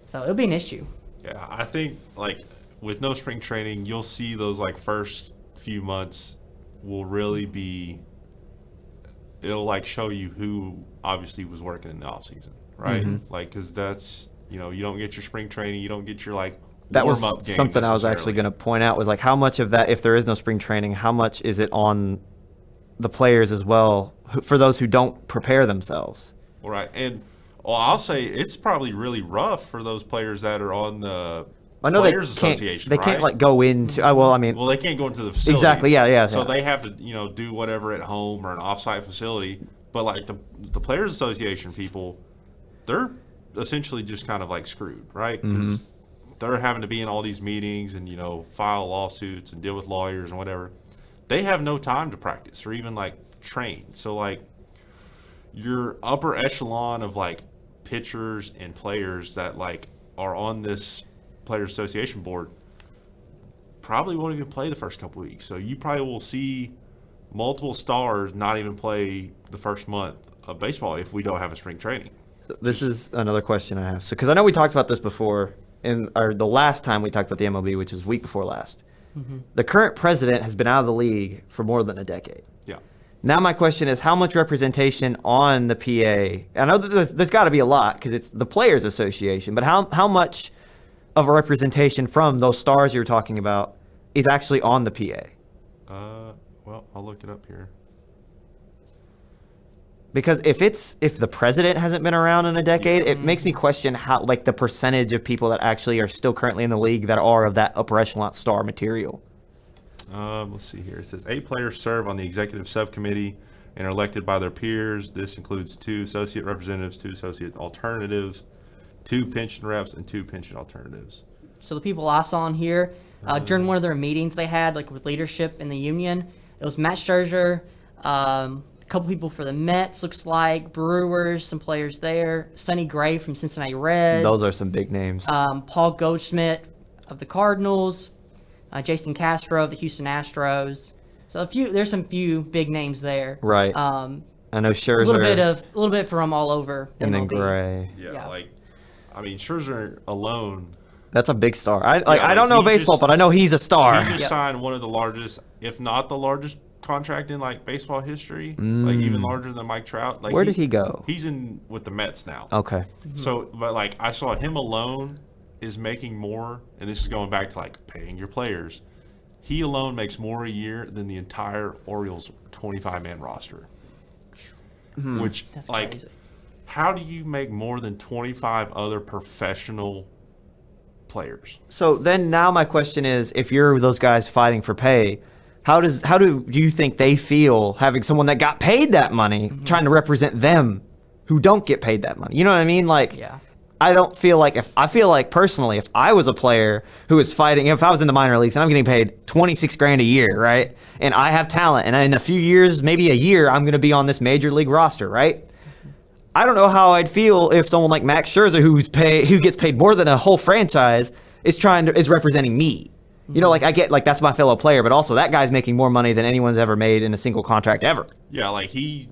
So it'll be an issue. Yeah, I think like with no spring training, you'll see those like first few months will really be, it'll like show you who obviously was working in the off season, right? Like, cause that's, you don't get your spring training, you don't get your like that was warm-up game something I was actually going to point out was like how much of that, if there is no spring training, how much is it on the players as well for those who don't prepare themselves? Right. And I'll say it's probably really rough for those players that are on the I know Players They Association, can't right? like go into. Well, they can't go into the facilities. Exactly. Yeah. So they have to, do whatever at home or an offsite facility. But like the Players Association people, they're essentially just kind of like screwed, right? Because they're having to be in all these meetings and file lawsuits and deal with lawyers and whatever. They have no time to practice or even like train. So like your upper echelon of like pitchers and players that like are on this Players Association board probably won't even play the first couple weeks. So you probably will see multiple stars not even play the first month of baseball if we don't have a spring training. This is another question I have. So, because I know we talked about this before, the last time we talked about the MLB, which is week before last. The current president has been out of the league for more than a decade. Yeah. Now my question is, how much representation on the PA? I know that there's got to be a lot because it's the Players Association, but how much of a representation from those stars you're talking about is actually on the PA? Well, I'll look it up here. Because if the president hasn't been around in a decade, it makes me question how like the percentage of people that actually are still currently in the league that are of that upper echelon star material. Let's see here. It says 8 players serve on the executive subcommittee and are elected by their peers. This includes 2 associate representatives, 2 associate alternatives, 2 pension reps, and 2 pension alternatives. So the people I saw on here, during one of their meetings they had, like with leadership in the union, it was Matt Scherzer, a couple people for the Mets, looks like, Brewers, some players there, Sonny Gray from Cincinnati Reds. Those are some big names. Paul Goldschmidt of the Cardinals, Jason Castro of the Houston Astros. So there's some few big names there. Right. I know Scherzer. A little bit from all over. And then MLB. Gray. Yeah. Scherzer alone. That's a big star. I don't know baseball, but I know he's a star. He just signed one of the largest, if not the largest, contract in like baseball history. Like even larger than Mike Trout. Like where did he go? He's in with the Mets now. Okay. So, but like I saw him alone is making more, and this is going back to like paying your players. He alone makes more a year than the entire Orioles 25-man roster. Which, That's like, crazy. how do you make more than 25 other professional players? So then now my question is, if you're those guys fighting for pay, how do you think they feel having someone that got paid that money trying to represent them who don't get paid that money? You know what I mean? Like, Yeah. I don't feel like personally, if I was a player who was fighting, if I was in the minor leagues and I'm getting paid $26,000 a year, right? And I have talent, and in a few years, maybe a year, I'm going to be on this major league roster, right? I don't know how I'd feel if someone like Max Scherzer, who gets paid more than a whole franchise, is representing me. You know, like I get like that's my fellow player, but also that guy's making more money than anyone's ever made in a single contract ever. Yeah, like he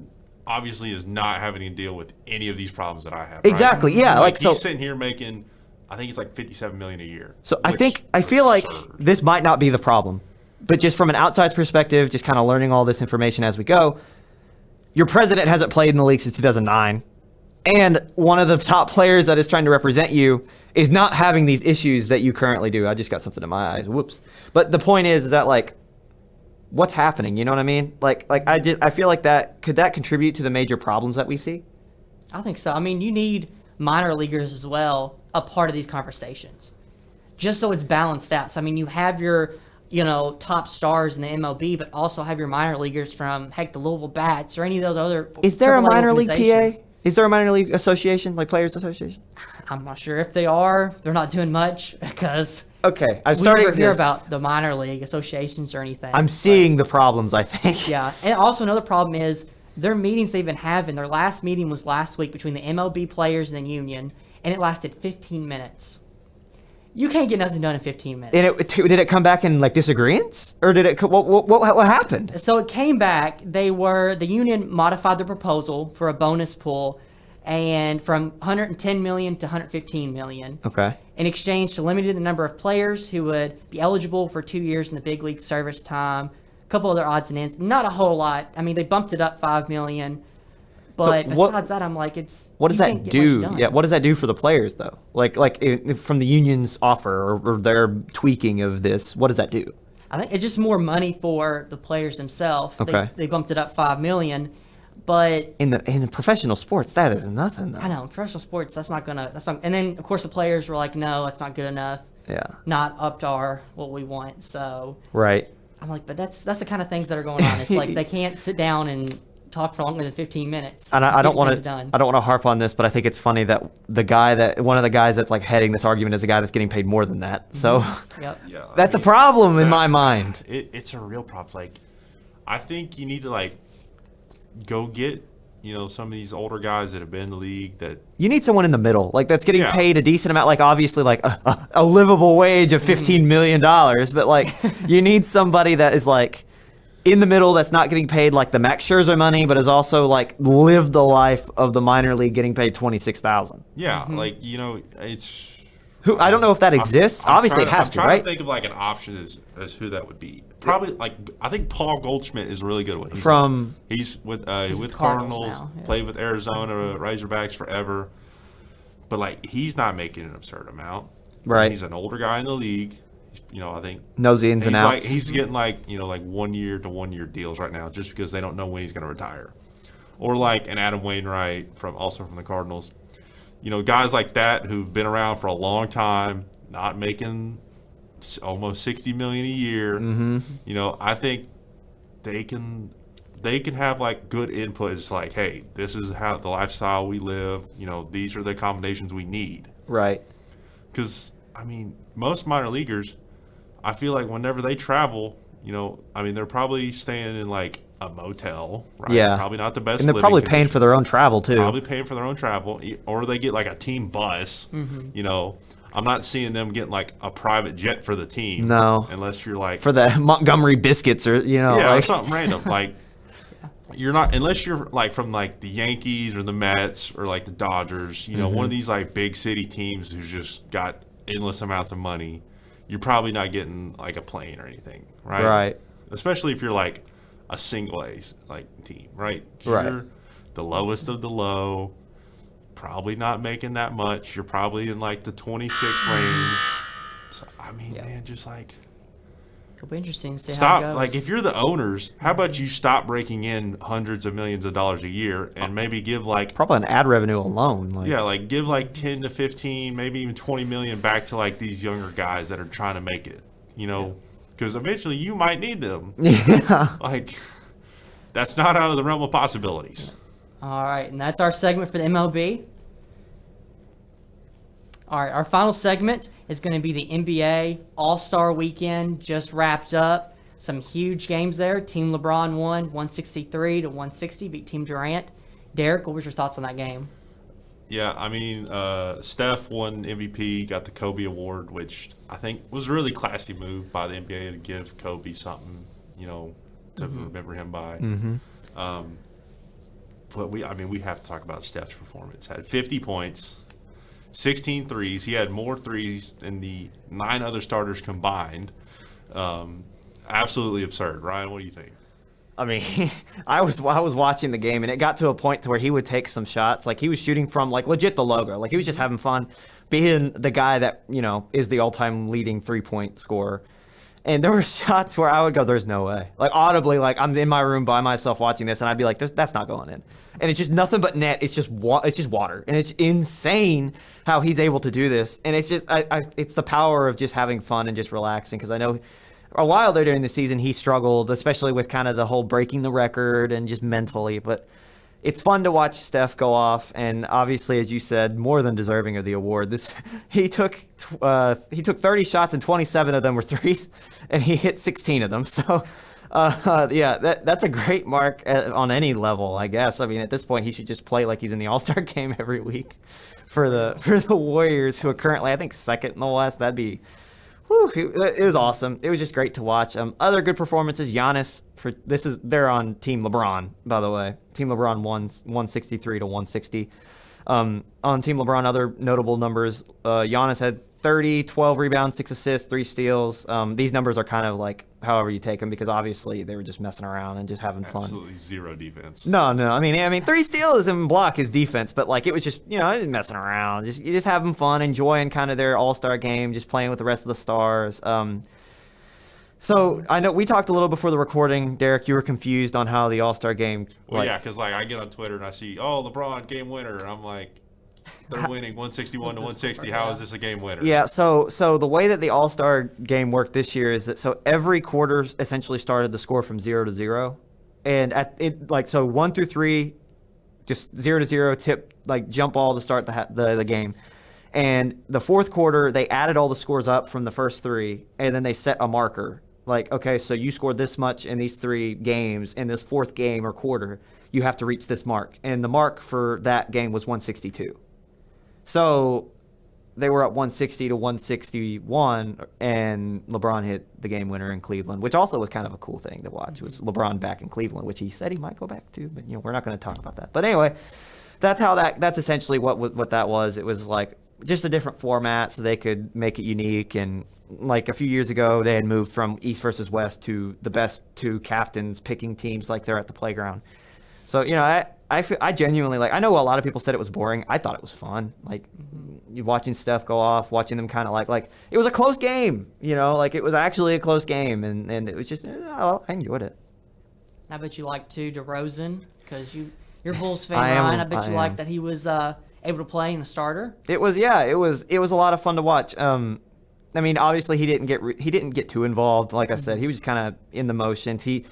obviously is not having to deal with any of these problems that I have. Exactly. Right? Yeah. Like so he's sitting here making, I think it's like $57 million a year. So I feel like this might not be the problem, but just from an outside perspective, just kind of learning all this information as we go. Your president hasn't played in the league since 2009, and one of the top players that is trying to represent you is not having these issues that you currently do. I just got something in my eyes. Whoops. But the point is that like, what's happening? You know what I mean? Like I feel like could that contribute to the major problems that we see? I think so. I mean, you need minor leaguers as well a part of these conversations, just so it's balanced out. So I mean, you have your top stars in the MLB, but also have your minor leaguers from the Louisville Bats or any of those other. Is there a AAA minor league PA? organizations. Is there a minor league association, like players association? I'm not sure if they are. They're not doing much because Okay, I'm we starting never hear to about the minor league associations or anything. I'm seeing the problems, I think. Yeah, and also another problem is their meetings they've been having. Their last meeting was last week between the MLB players and the union, and it lasted 15 minutes. You can't get nothing done in 15 minutes. And did it come back in like disagreements, or did it? What happened? So it came back. The union modified the proposal for a bonus pool, and from 110 million to 115 million. Okay. In exchange to limited the number of players who would be eligible for 2 years in the big league service time. A couple other odds and ends. Not a whole lot. I mean, they bumped it up 5 million. But besides that, I'm like, what does that do? Yeah, what does that do for the players though? Like from the union's offer or their tweaking of this, what does that do? I think it's just more money for the players themselves. Okay. They bumped it up 5 million, but in the professional sports, that is nothing though. I know in professional sports, that's not. And then of course the players were like, no, that's not good enough. Yeah. Not up to what we want. So right. I'm like, but that's the kind of things that are going on. It's like they can't sit down and talk for longer than 15 minutes. And I don't want to harp on this, but I think it's funny that one of the guys that's like heading this argument is a guy that's getting paid more than that. So Yep. Yeah, that's a problem in my mind. It's a real problem. Like, I think you need to like go get some of these older guys that have been in the league that you need someone in the middle, like that's getting paid a decent amount, like obviously like a livable wage of $15 million, but like you need somebody that is like in the middle that's not getting paid like the Max Scherzer money, but has also like lived the life of the minor league getting paid $26,000. Yeah, like it's. I don't know if that exists. Obviously, it has to, right? I'm trying to think of like an option as who that would be. Probably like I think Paul Goldschmidt is a really good one. He's with Cardinals now, yeah. Played with Arizona Razorbacks forever, but like he's not making an absurd amount. Right. He's an older guy in the league. I think knows the ins and outs. He's getting like 1 year to 1 year deals right now just because they don't know when he's going to retire. Or like an Adam Wainwright also from the Cardinals. Guys like that who've been around for a long time, not making almost $60 million a year. Mm-hmm. I think they can have like good input. It's like, hey, this is how the lifestyle we live. These are the accommodations we need. Right. Because I mean, most minor leaguers, I feel like whenever they travel, they're probably staying in like a motel, right? Yeah. Probably not the best. And they're probably paying for their own travel too. Probably paying for their own travel, or they get like a team bus. I'm not seeing them getting like a private jet for the team. No. Unless you're like for the Montgomery Biscuits or or something random like. You're not unless you're like from like the Yankees or the Mets or like the Dodgers. One of these like big city teams who's just got endless amounts of money. You're probably not getting like a plane or anything, right? Right. Especially if you're like a single A like team, right? Right. You're the lowest of the low. Probably not making that much. You're probably in like the 26 range. So, I mean, man, just like. It'll be interesting to see Stop. how it goes. Like, if you're the owners, how about you stop breaking in hundreds of millions of dollars a year and maybe give like probably an ad revenue alone. Like give like 10 to 15, maybe even 20 million back to like these younger guys that are trying to make it. Because eventually you might need them. Yeah. Like, that's not out of the realm of possibilities. All right, and that's our segment for the MLB. All right, our final segment is going to be the NBA All-Star Weekend just wrapped up. Some huge games there. Team LeBron won 163 to 160, beat Team Durant. Derek, what was your thoughts on that game? Yeah, I mean, Steph won MVP, got the Kobe Award, which I think was a really classy move by the NBA to give Kobe something, to remember him by. But we have to talk about Steph's performance. Had 50 points, 16 threes. He had more threes than the 9 other starters combined. Absolutely absurd. Ryan, what do you think? I mean, I was watching the game, and it got to a point to where he would take some shots. Like, he was shooting from, like, legit the logo. Like, he was just having fun being the guy that, is the all-time leading three-point scorer. And there were shots where I would go, there's no way. Like, audibly, like, I'm in my room by myself watching this, and I'd be like, that's not going in. And it's just nothing but net. It's just water. And it's insane how he's able to do this. And it's just it's the power of just having fun and just relaxing, because I know – a while there during the season, he struggled, especially with kind of the whole breaking the record and just mentally. But it's fun to watch Steph go off, and obviously, as you said, more than deserving of the award. He took 30 shots, and 27 of them were threes, and he hit 16 of them. So, that's a great mark on any level, I guess. I mean, at this point, he should just play like he's in the All-Star game every week for the Warriors, who are currently, I think, second in the West. That'd be. Whew, it was awesome. It was just great to watch. Other good performances. Giannis they're on Team LeBron, by the way. Team LeBron won 163 to 160. On Team LeBron, other notable numbers. Giannis had 30, 12 rebounds, 6 assists, 3 steals. These numbers are kind of like however you take them, because obviously they were just messing around and just having fun. Absolutely zero defense. No. I mean 3 steals and block is defense, but like it was just, messing around. Just having fun, enjoying kind of their All-Star game, just playing with the rest of the stars. So I know we talked a little before the recording. Derek, you were confused on how the All-Star game. Well, yeah, because I get on Twitter and I see, LeBron game winner, and I'm like, they're winning 161 to 160. How is this a game winner? Yeah, so the way that the All-Star game worked this year is that every quarter essentially started the score from 0 to 0, and so 1 through 3, just 0 to 0, tip jump ball to start the game. And the fourth quarter, they added all the scores up from the first 3, and then they set a marker. Like, okay, so you scored this much in these 3 games. In this fourth game or quarter, you have to reach this mark. And the mark for that game was 162. So they were up 160 to 161, and LeBron hit the game winner in Cleveland, which also was kind of a cool thing to watch. Was LeBron back in Cleveland, which he said he might go back to, but we're not going to talk about that. But anyway, that's essentially what that was. It was like just a different format so they could make it unique. And like a few years ago, they had moved from East versus West to the best 2 captains picking teams like they're at the playground. So, I genuinely I know a lot of people said it was boring. I thought it was fun. Like, you watching Steph go off, watching them kind of like it was a close game, it was actually a close game. And it was just, I enjoyed it. I bet you like too DeRozan, because you're Bulls fan, Ryan. I bet you like that he was able to play in the starter. It was a lot of fun to watch. I mean, obviously he didn't get too involved. Like I said, he was just kind of in the motions. He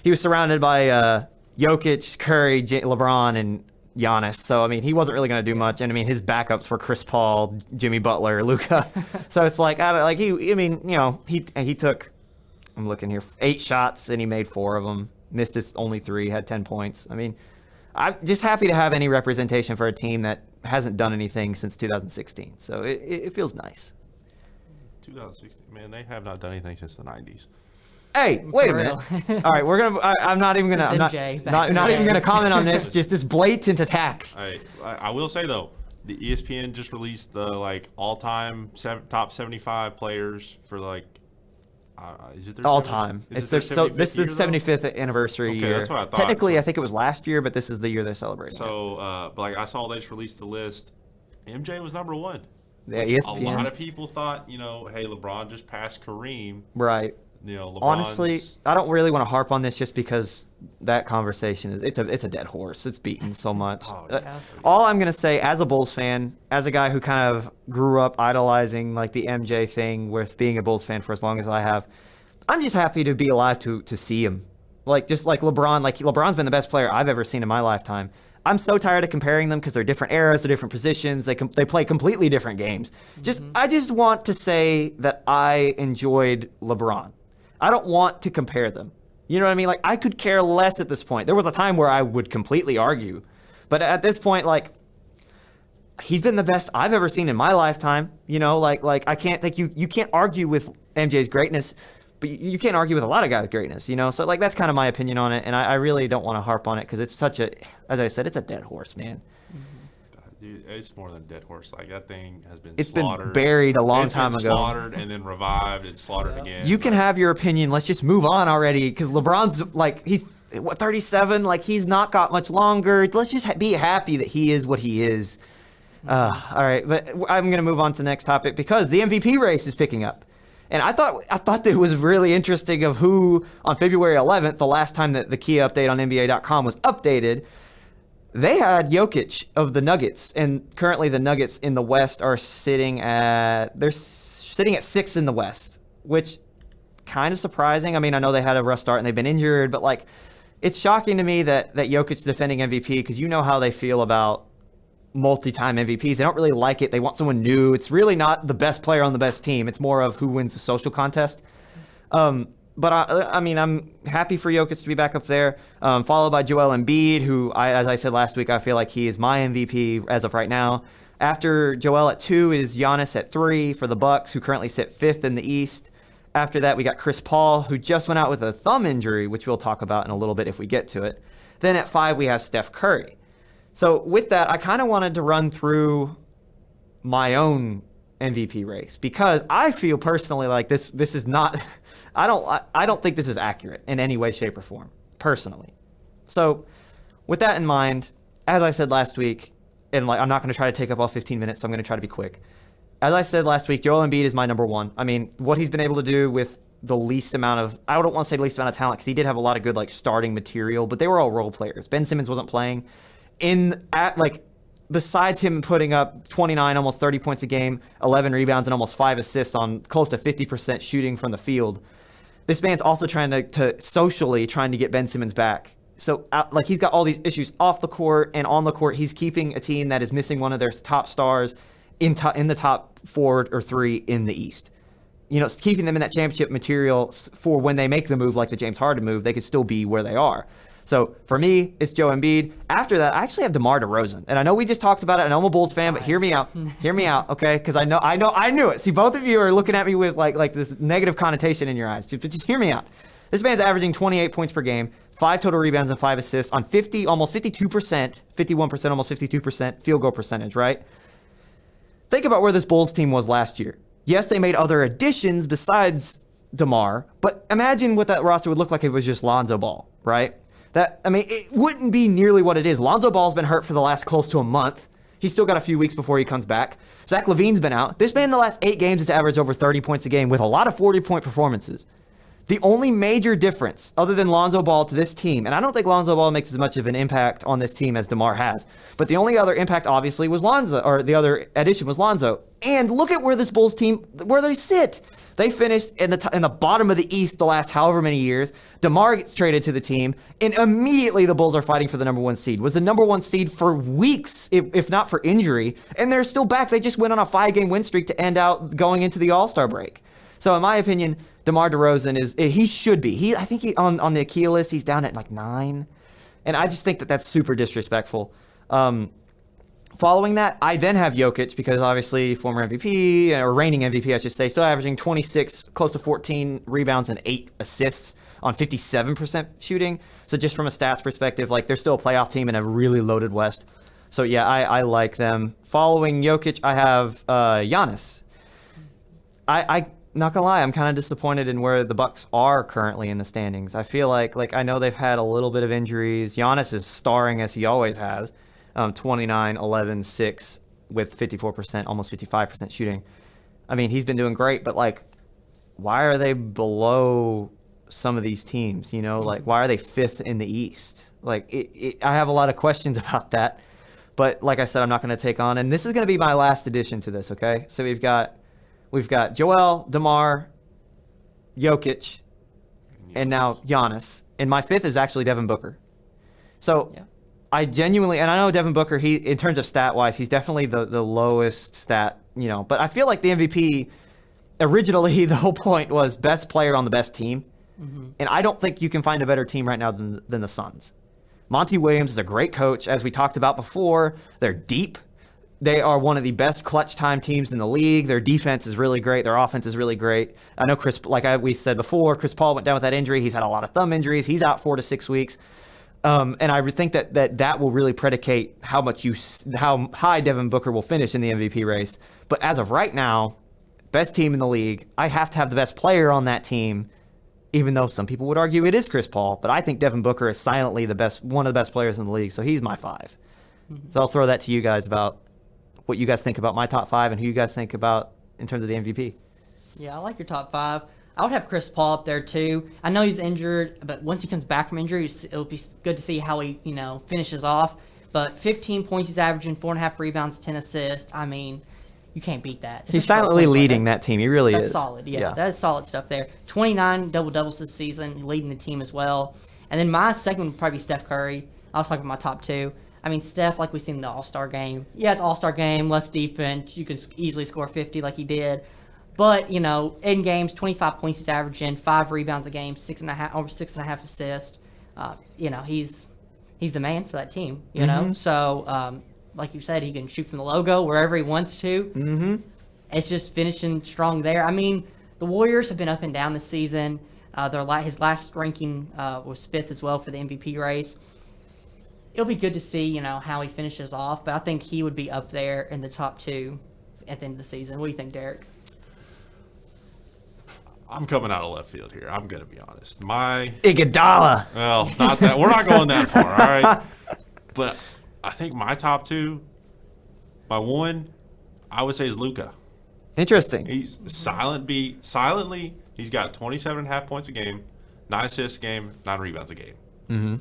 was surrounded by Jokic, Curry, LeBron, and Giannis. So, I mean, he wasn't really going to do much. And, I mean, his backups were Chris Paul, Jimmy Butler, Luka. So, it's like, he took, I'm looking here, 8 shots, and he made 4 of them. Missed his only 3, had 10 points. I mean, I'm just happy to have any representation for a team that hasn't done anything since 2016. So, it feels nice. 2016, man, they have not done anything since the 90s. Hey, wait a minute. All right, I'm not even gonna. Not even gonna comment on this. Just this blatant attack. I will say though, the ESPN just released the all-time top 75 players for is it their all-time? This is 75th anniversary year. That's what I thought. Technically, I think it was last year, but this is the year they're celebrating. So, but I saw they just released the list. MJ was number 1. Yeah, ESPN. A lot of people thought, hey, LeBron just passed Kareem. Right. Honestly, I don't really want to harp on this just because that conversation is it's a dead horse. It's beaten so much. All I'm gonna say, as a Bulls fan, as a guy who kind of grew up idolizing the MJ thing with being a Bulls fan for as long as I have, I'm just happy to be alive to see him. Just like LeBron, LeBron's been the best player I've ever seen in my lifetime. I'm so tired of comparing them because they're different eras, they're different positions, they play completely different games. I just want to say that I enjoyed LeBron. I don't want to compare them. You know what I mean? I could care less at this point. There was a time where I would completely argue, But at this point, like, he's been the best I've ever seen in my lifetime. You know, like I can't think you can't argue with MJ's greatness, but you can't argue with a lot of guys' greatness, you know? So, like, that's kind of my opinion on it, and I really don't want to harp on it because it's such a, as I said, it's a dead horse, man. Dude, it's more than a dead horse. Like, that thing has been It's slaughtered. been buried a long time It's ago. been slaughtered and then revived and slaughtered again. You can have your opinion. Let's just move on already because LeBron's, like, he's, 37? Like, he's not got much longer. Let's just be happy that he is what he is. All right, but I'm going to move on to the next topic because the MVP race is picking up. And I thought that it was really interesting of who, on February 11th, the last time that the key update on NBA.com was updated, they had Jokic of the Nuggets. And currently the Nuggets in the West are sitting at 6th in the West, which kind of surprising. I mean, I know they had a rough start and they've been injured, but, like, it's shocking to me that Jokic's defending MVP because you know how they feel about multi-time MVPs. They don't really like it. They want someone new. It's really not the best player on the best team. It's more of who wins the social contest. But I mean, I'm happy for Jokic to be back up there, followed by Joel Embiid, who, as I said last week, I feel like he is my MVP as of right now. After Joel at 2 is Giannis at 3 for the Bucks, who currently sit 5th in the East. After that, we got Chris Paul, who just went out with a thumb injury, which we'll talk about in a little bit if we get to it. Then at 5, we have Steph Curry. So with that, I kind of wanted to run through my own MVP race because I feel personally like this is not I don't think this is accurate in any way, shape, or form, personally. So with that in mind, as I said last week, and, like, I'm not going to try to take up all 15 minutes, so I'm going to try to be quick. As I said last week, Joel Embiid is my number one. I mean, what he's been able to do with the least amount of, I don't want to say the least amount of talent because he did have a lot of good, like, starting material, but they were all role players. Ben Simmons wasn't playing. Besides him putting up 29, almost 30 points a game, 11 rebounds, and almost 5 assists on close to 50% shooting from the field, this man's also trying to socially trying to get Ben Simmons back. So, like, he's got all these issues off the court and on the court. He's keeping a team that is missing one of their top stars in the top 4 or 3 in the East. You know, keeping them in that championship material for when they make the move, like the James Harden move, they could still be where they are. So for me, it's Joe Embiid. After that, I actually have DeMar DeRozan. And I know we just talked about it, and I'm a Bulls fan, but hear me out. Hear me out, okay? Because I knew it. See, both of you are looking at me with like this negative connotation in your eyes. Just hear me out. This man's averaging 28 points per game, 5 total rebounds and 5 assists on almost 52%, 51%, almost 52% field goal percentage, right? Think about where this Bulls team was last year. Yes, they made other additions besides DeMar, but imagine what that roster would look like if it was just Lonzo Ball, right? It wouldn't be nearly what it is. Lonzo Ball's been hurt for the last close to a month. He's still got a few weeks before he comes back. Zach LaVine's been out. This man in the last 8 games has averaged over 30 points a game with a lot of 40-point performances. The only major difference other than Lonzo Ball to this team, and I don't think Lonzo Ball makes as much of an impact on this team as DeMar has, but the only other impact obviously was Lonzo, or the other addition was Lonzo. And look at where this Bulls team, where they sit. They finished in the bottom of the East the last however many years. DeMar gets traded to the team, and immediately the Bulls are fighting for the number 1 seed. Was the number 1 seed for weeks, if not for injury, and they're still back. They just went on a 5-game win streak to end out going into the All-Star break. So in my opinion, DeMar DeRozan he should be. I think on the Akil list, he's down at like 9, and I just think that's super disrespectful. Following that, I then have Jokic because obviously former MVP, or reigning MVP, I should say, still averaging 26, close to 14 rebounds and 8 assists on 57% shooting. So just from a stats perspective, like, they're still a playoff team in a really loaded West. So yeah, I like them. Following Jokic, I have Giannis. I not gonna lie, I'm kind of disappointed in where the Bucks are currently in the standings. I feel like I know they've had a little bit of injuries. Giannis is starring as he always has. 29, 11, 6 with 54%, almost 55% shooting. I mean, he's been doing great, but, like, why are they below some of these teams? You know, like, why are they 5th in the East? Like, I have a lot of questions about that. But like I said, I'm not going to take on. And this is going to be my last addition to this, okay? So we've got Joel, DeMar, Jokic, and now Giannis. And my 5th is actually Devin Booker. So yeah. I genuinely, and I know Devin Booker, he, in terms of stat-wise, he's definitely the lowest stat, you know. But I feel like the MVP, originally, the whole point was best player on the best team. Mm-hmm. And I don't think you can find a better team right now than the Suns. Monty Williams is a great coach. As we talked about before, they're deep. They are one of the best clutch time teams in the league. Their defense is really great. Their offense is really great. I know we said before, Chris Paul went down with that injury. He's had a lot of thumb injuries. He's out 4 to 6 weeks. And I think that will really predicate how high Devin Booker will finish in the MVP race. But as of right now, best team in the league. I have to have the best player on that team, even though some people would argue it is Chris Paul. But I think Devin Booker is silently one of the best players in the league. So he's my 5. So I'll throw that to you guys about what you guys think about my top 5 and who you guys think about in terms of the MVP. Yeah, I like your top 5. I would have Chris Paul up there too. I know he's injured, but once he comes back from injury, it'll be good to see how he, finishes off. But 15 points he's averaging, 4.5 rebounds, 10 assists. I mean, you can't beat that. He's silently leading that team. He really is. That's solid. Yeah, that is solid stuff there. 29 double-doubles this season, leading the team as well. And then my second would probably be Steph Curry. I was talking about my top 2. I mean, Steph, like we seen in the All-Star game. Yeah, it's All-Star game, less defense. You could easily score 50 like he did. But, in games, 25 points he's averaging, 5 rebounds a game, 6.5 assists. He's the man for that team, know? So, like you said, he can shoot from the logo wherever he wants to. Mm-hmm. It's just finishing strong there. I mean, the Warriors have been up and down this season. His last ranking was 5th as well for the MVP race. It'll be good to see, how he finishes off, but I think he would be up there in the top 2 at the end of the season. What do you think, Derek? I'm coming out of left field here. I'm going to be honest. Iguodala. Well, not that. We're not going that far, all right? But I think my top 2, my 1, I would say is Luka. Interesting. He's silently, he's got 27.5 points a game, 9 assists a game, 9 rebounds a game. Mm-hmm.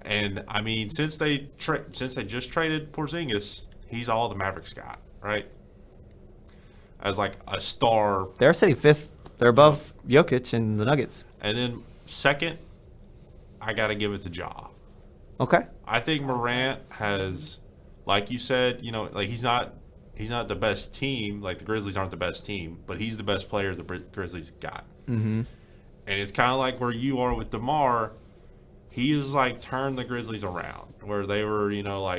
And, I mean, since they just traded Porzingis, he's all the Mavericks got, right? As, like, a star. They're sitting 5th. They're above Jokic and the Nuggets. And then second, I got to give it to Ja. Okay. I think Morant has, like you said, he's not the best team. Like, the Grizzlies aren't the best team, but he's the best player the Grizzlies got. Mm-hmm. And it's kind of like where you are with DeMar. He has, like, turned the Grizzlies around, where they were,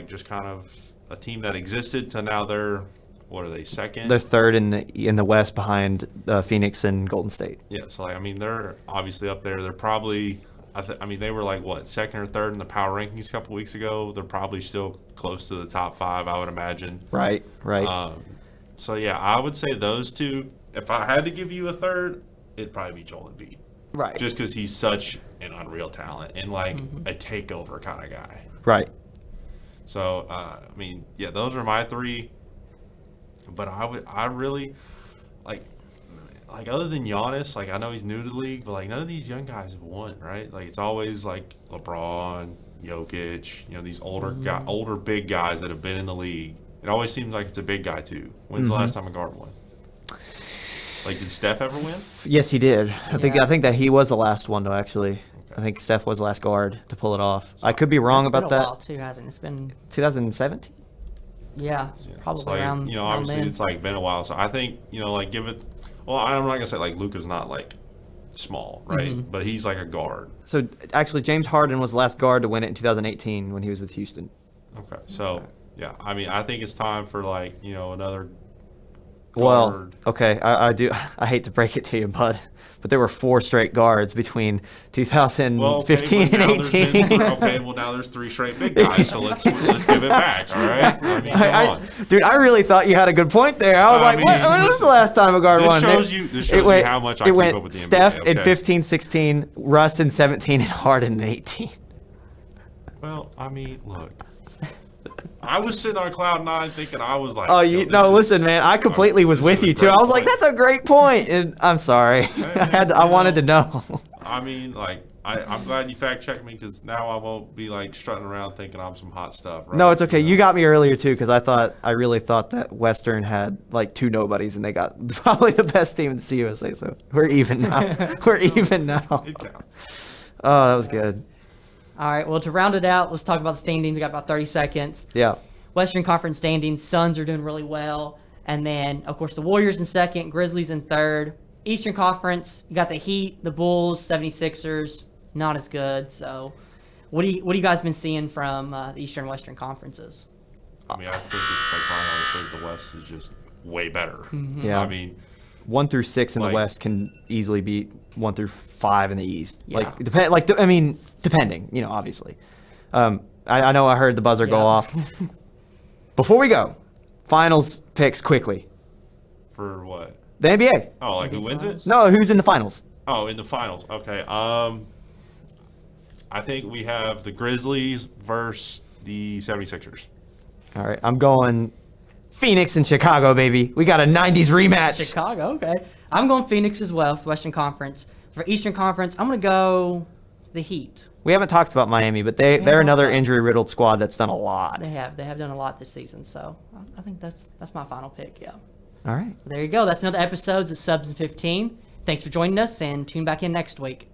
just kind of a team that existed to now they're, what are they, second? They're 3rd in the West behind Phoenix and Golden State. Yeah, so, they're obviously up there. They're probably, they were, 2nd or 3rd in the power rankings a couple weeks ago. They're probably still close to the top 5, I would imagine. Right. So, yeah, I would say those 2. If I had to give you a 3rd, it'd probably be Joel Embiid. Right. Just because he's such an unreal talent and a takeover kind of guy. Right. So, those are my 3. But I really, other than Giannis, I know he's new to the league, but, none of these young guys have won, right? It's always, LeBron, Jokic, these older big guys that have been in the league. It always seems like it's a big guy, too. When's the last time a guard won? Did Steph ever win? Yes, he did. I think that he was the last one, though, actually. Okay. I think Steph was the last guard to pull it off. So I could be wrong about that. It's been a while, too, hasn't it? It's been 2017? Yeah, probably around obviously then. It's been a while. So I think, give it, well, I'm not going to say Luka's not small, right? Mm-hmm. But he's a guard. So actually James Harden was the last guard to win it in 2018 when he was with Houston. Okay. So, yeah, I think it's time for another guard. Well, okay, I hate to break it to you, bud, but there were 4 straight guards between 2015 and 18. Now there's 3 straight big guys, so let's give it back, all right? Come on. Dude, I really thought you had a good point there. I was when was the last time a guard won? This shows you how much I keep up with the NBA. Steph in 15, 16, Russ in 17, and Harden in 18. Well, look. I was sitting on cloud 9 thinking I was listen, man. I completely was with you too. I was like, that's a great point. And I'm sorry. I wanted to know. I'm glad you fact checked me because now I won't be strutting around thinking I'm some hot stuff. Right? No, it's okay. You got me earlier too because I really thought that Western had 2 nobodies and they got probably the best team in the CUSA. So we're even now. We're even now. It counts. Oh, that was good. All right, well, to round it out, let's talk about the standings. We got about 30 seconds. Yeah. Western Conference standings, Suns are doing really well. And then, of course, the Warriors in second, Grizzlies in third. Eastern Conference, you got the Heat, the Bulls, 76ers, not as good. So What do you guys been seeing from the Eastern Western conferences? I mean, I think it's like Brian always says, the West is just way better. Yeah. I mean, 1 through 6 in the Like- West can easily beat 1 through 5 in the East. Yeah. Depending, obviously. I know I heard the buzzer go Yeah. off. Before we go, finals picks quickly. for what? The NBA. Oh, like who wins it? No, who's in the finals? Oh, in the finals. Okay. I think we have the Grizzlies versus the 76ers. All right, I'm going Phoenix and Chicago, baby. We got a 90s rematch. Chicago, okay. I'm going Phoenix as well for Western Conference. For Eastern Conference, I'm going to go the Heat. We haven't talked about Miami, but they're talked another about- injury-riddled squad that's done a lot. They have done a lot this season, so I think that's my final pick, yeah. All right. There you go. That's another episode of Subs in 15. Thanks for joining us, and tune back in next week.